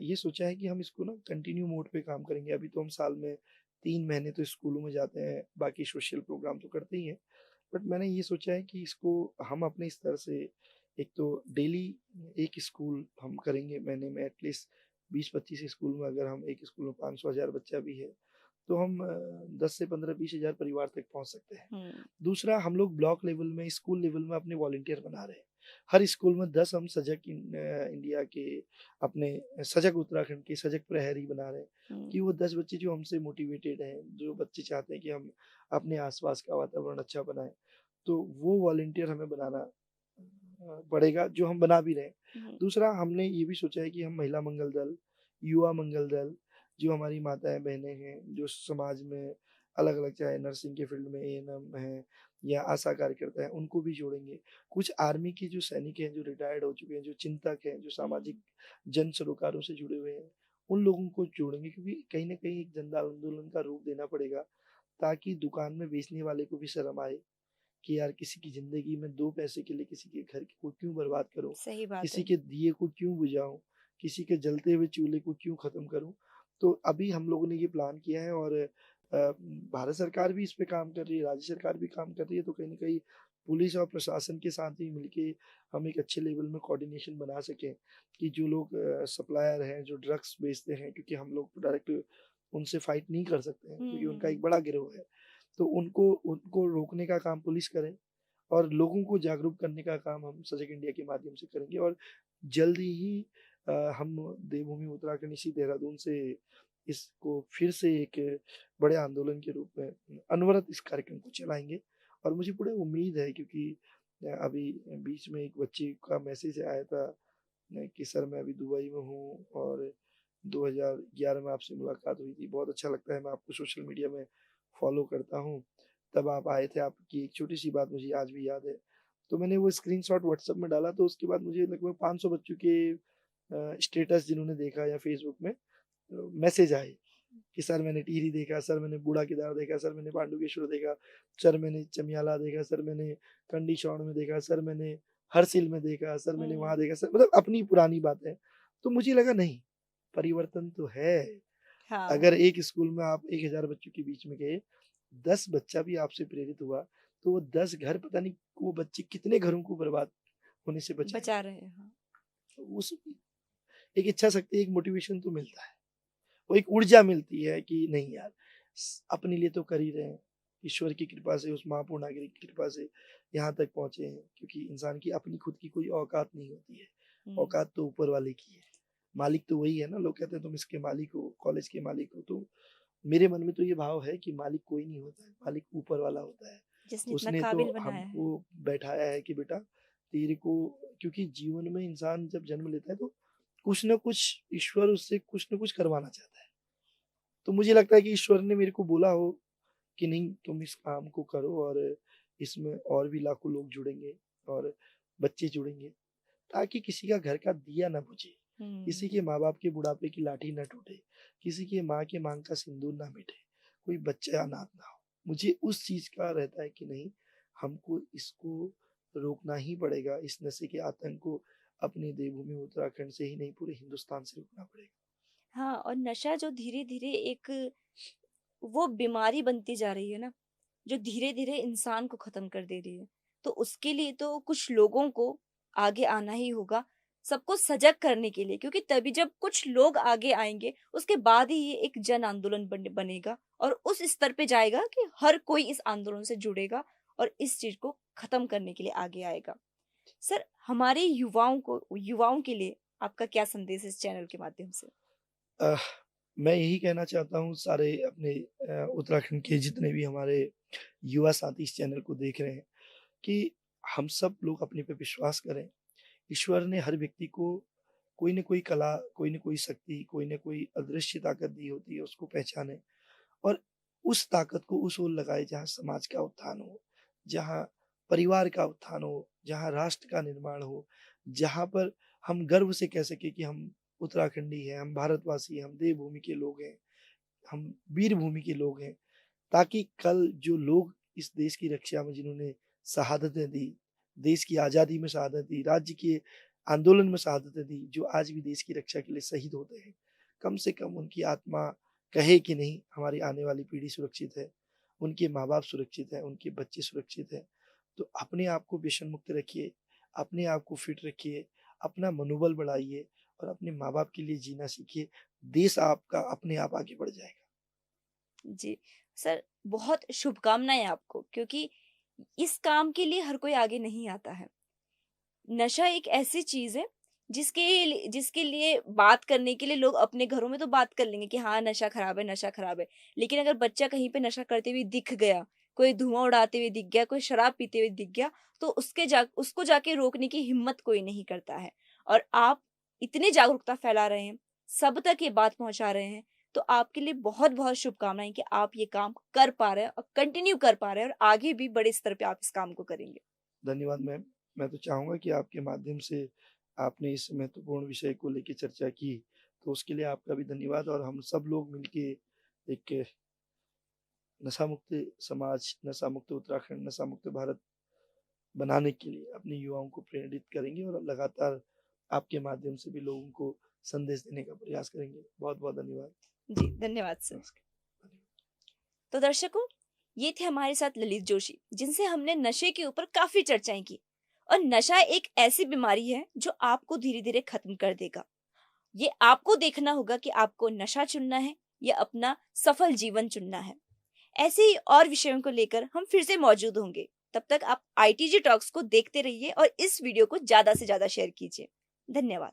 ये सोचा है कि हम इसको ना कंटिन्यू मोड पे काम करेंगे। अभी तो हम साल में 3 महीने तो स्कूलों में जाते हैं, बाकी सोशल प्रोग्राम तो करते ही हैं। बट मैंने ये सोचा है कि इसको हम अपने स्तर से एक तो डेली एक स्कूल हम करेंगे महीने में, एटलीस्ट 20-25 स्कूल में, अगर हम एक स्कूल में 500-1000 बच्चा भी है, तो हम 10 से 15-20 हज़ार परिवार तक पहुँच सकते हैं। हुँ। दूसरा, हम लोग ब्लॉक लेवल में, स्कूल लेवल में अपने वॉलंटियर बना रहे हैं। हर स्कूल में 10 हम सजग इंडिया के, अपने सजग उत्तराखंड के सजग प्रहरी बना रहे हैं, हुँ। कि वो 10 बच्चे जो हमसे मोटिवेटेड हैं, जो बच्चे चाहते हैं कि हम अपने आस-पास का वातावरण अच्छा बनाएँ, तो वो वॉलंटियर हमें बनाना पड़ेगा, जो हम बना भी रहे हैं। हुँ। दूसरा, हमने ये भी सोचा है कि हम महिला मंगल दल, युवा मंगल दल, जो हमारी माताएँ-बहनें हैं, जो समाज में अलग-अलग, चाहे नर्सिंग के फील्ड में एएनएम हैं या आशा कार्यकर्ता हैं, उनको भी जोड़ेंगे। कुछ आर्मी के जो सैनिक हैं, जो रिटायर्ड हो चुके हैं, जो चिंतक हैं, जो सामाजिक हुँ। जन सरोकारों से जुड़े हुए हैं, उन लोगों को जोड़ेंगे, क्योंकि कहीं न कहीं एक जन आंदोलन का रूप देना पड़ेगा, ताकि दुकान में बेचने वाले को भी शर्म आए कि यार, किसी की ज़िंदगी में 2 पैसे के लिए किसी के घर को क्यों बर्बाद करूँ? सही बात किसी है। के दिए को क्यों बुझाऊँ? किसी के जलते हुए चूल्हे को क्यों ख़त्म करूँ? तो अभी हम लोगों ने ये प्लान किया है, और भारत सरकार भी इस पे काम कर रही है, राज्य सरकार भी काम कर रही है, तो कहीं न कहीं पुलिस और प्रशासन के साथ ही मिलके हम एक अच्छे लेवल में कोऑर्डिनेशन बना सकें, कि जो लोग सप्लायर हैं, जो ड्रग्स बेचते हैं, क्योंकि हम लोग डायरेक्ट उनसे फाइट नहीं कर सकते हैं, हुँ, क्योंकि हुँ, उनका एक हुँ। बड़ा गिरोह है। तो उनको उनको रोकने का काम पुलिस करे, और लोगों को जागरूक करने का काम हम सजग इंडिया के माध्यम से करेंगे, और जल्द ही हम देवभूमि उत्तराखंड, इसी देहरादून से इसको फिर से एक बड़े आंदोलन के रूप में अनवरत इस कार्यक्रम को चलाएँगे। और मुझे पूरी उम्मीद है, क्योंकि अभी बीच में एक बच्चे का मैसेज आया था कि सर, मैं अभी दुबई में हूँ, और 2011 में आपसे मुलाकात हुई थी। बहुत अच्छा लगता है, मैं आपको सोशल मीडिया में फ़ॉलो करता हूँ। तब आप आए थे, आपकी एक छोटी-सी बात मुझे आज भी याद है। तो मैंने वो स्क्रीनशॉट व्हाट्सएप में डाला, तो उसके बाद मुझे लगभग 500 बच्चों के स्टेटस जिन्होंने देखा, या फ़ेसबुक में मैसेज आए कि सर, मैंने टिहरी देखा, सर मैंने बूढ़ा केदार देखा, सर मैंने पांडुकेश्वर देखा, सर मैंने चमियाला देखा, सर मैंने कंडी शॉन में देखा, सर मैंने हरसिल में देखा, सर मैंने हुँ। वहाँ देखा, सर मतलब अपनी पुरानी बातें। तो मुझे लगा, नहीं, परिवर्तन तो है। हाँ। अगर एक स्कूल में आप 1000 बच्चों के बीच में गए, 10 बच्चा भी आपसे प्रेरित हुआ, तो वो 10 घर, पता नहीं वो बच्चे कितने घरों को बर्बाद होने से बचाएँगे। बचा रहे हैं, हाँ। तो उस एक इच्छा शक्ति, एक मोटिवेशन तो मिलता है। वो एक ऊर्जा मिलती है कि नहीं यार, अपने लिए तो कर ही रहे हैं। ईश्वर की कृपा से, उस महापूर्णागिरी की कृपा से यहाँ तक पहुँचे हैं, क्योंकि इंसान की अपनी खुद की कोई औकात नहीं होती है। हुँ। औकात तो ऊपर वाले की है। मालिक तो वही है ना, लोग कहते हैं तुम इसके मालिक हो, कॉलेज के मालिक हो। तो मेरे मन में तो ये भाव है कि मालिक कोई नहीं होता है, मालिक ऊपर वाला होता है। जिसने इतना उसने तो काबिल बनाया है। हमको बैठाया है कि बेटा, तेरे को, क्योंकि जीवन में इंसान जब जन्म लेता है, तो कुछ न कुछ ईश्वर उससे कुछ न कुछ करवाना चाहता है। तो मुझे लगता है कि ईश्वर ने मेरे को बोला हो कि नहीं, तुम इस काम को करो, और इसमें और भी लाखों लोग जुड़ेंगे, और बच्चे जुड़ेंगे, ताकि किसी का घर का दिया ना बुझे, किसी हुँ। के माँ-बाप के बुढ़ापे की लाठी ना टूटे, किसी की माँ के माँग का सिंदूर ना मिटे, कोई बच्चा अनाथ ना हो। मुझे उस चीज़ का रहता है कि नहीं, हमको इसको रोकना ही पड़ेगा, इस नशे के आतंक को अपनी देवभूमि उत्तराखंड से ही नहीं, पूरे हिंदुस्तान से रोकना पड़ेगा। हाँ, और नशा जो धीरे-धीरे एक वो बीमारी बनती जा रही है ना, जो धीरे-धीरे इंसान को ख़त्म कर दे रही है। तो उसके लिए तो कुछ लोगों को आगे आना ही होगा, सबको सजग करने के लिए, क्योंकि तभी जब कुछ लोग आगे आएँगे, उसके बाद ही ये एक जन आंदोलन बनेगा और उस स्तर पे जाएगा कि हर कोई इस आंदोलन से जुड़ेगा और इस चीज़ को ख़त्म करने के लिए आगे आएगा। सर, हमारे युवाओं के लिए आपका क्या संदेश है इस चैनल के माध्यम से? अ, मैं यही कहना चाहता हूँ सारे अपने उत्तराखंड के जितने भी हमारे युवा साथी इस चैनल को देख रहे हैं, कि हम सब लोग अपने पे विश्वास करें। ईश्वर ने हर व्यक्ति को कोई न कोई कला, कोई न कोई शक्ति, कोई न कोई अदृश्य ताकत दी होती है, उसको पहचानें और उस ताकत को उस ओर लगाएँ जहाँ समाज का उत्थान हो, जहाँ परिवार का उत्थान हो, जहाँ राष्ट्र का निर्माण हो, जहाँ पर हम गर्व से कह सकें कि हम उत्तराखंडी हैं, हम भारतवासी हैं, हम देवभूमि के लोग हैं, हम वीरभूमि के लोग हैं, ताकि कल जो लोग इस देश की रक्षा में जिन्होंने शहादतें दी, देश की आज़ादी में शहादत दी, राज्य के आंदोलन में शहादतें दी, जो आज भी देश की रक्षा के लिए शहीद होते हैं, कम से कम उनकी आत्मा कहे कि नहीं हमारी आने वाली पीढ़ी सुरक्षित है, उनके माँ-बाप सुरक्षित हैं, उनके बच्चे सुरक्षित हैं। तो अपने आप को व्यसन मुक्त रखिए, अपने आप को फिट रखिए, अपना मनोबल बढ़ाइए और अपने माँ-बाप के लिए जीना सीखिए। देश आपका अपने आप आगे बढ़ जाएगा। जी, सर बहुत शुभकामनाएँ आपको, क्योंकि इस काम के लिए हर कोई आगे नहीं आता है। नशा एक ऐसी चीज़ है जिसके लिए बात करने के लिए लोग अपने घरों में तो बात कर लेंगे कि हाँ, नशा खराब है, नशा खराब है। लेकिन अगर बच्चा कहीं पे नशा करते हुए दिख गया, कोई धुआँ उड़ाते हुए दिख गया, कोई शराब पीते हुए दिख गया, तो उसको जाके रोकने की हिम्मत कोई नहीं करता है। और आप इतनी जागरूकता फैला रहे हैं, सब तक ये बात पहुँचा रहे हैं, तो आपके लिए बहुत-बहुत शुभकामनाएँ कि आप ये काम कर पा रहे हैं और कंटिन्यू कर पा रहे हैं और आगे भी बड़े स्तर पे आप इस काम को करेंगे। धन्यवाद मैम। मैं तो चाहूँगा कि आपके माध्यम से आपने इस महत्वपूर्ण विषय को लेके चर्चा की, तो उसके लिए आपका भी धन्यवाद और हम सब लोग मिलके एक नशा मुक्त समाज, नशा मुक्त उत्तराखंड, नशा मुक्त भारत बनाने के लिए अपने युवाओं को प्रेरित करेंगे और लगातार आपके माध्यम से भी लोगों को संदेश देने का प्रयास करेंगे। बहुत-बहुत धन्यवाद। जी, धन्यवाद सर। नमस्कार। तो दर्शकों, ये थे हमारे साथ ललित जोशी, जिनसे हमने नशे के ऊपर काफी चर्चाएं की। और नशा एक ऐसी बीमारी है जो आपको धीरे धीरे खत्म कर देगा। ये आपको देखना होगा कि आपको नशा चुनना है या अपना सफल जीवन चुनना है। ऐसे ही और विषयों को लेकर हम फिर से मौजूद होंगे। तब तक आप ITG टॉक्स को देखते रहिए और इस वीडियो को ज्यादा से ज्यादा शेयर कीजिए। धन्यवाद।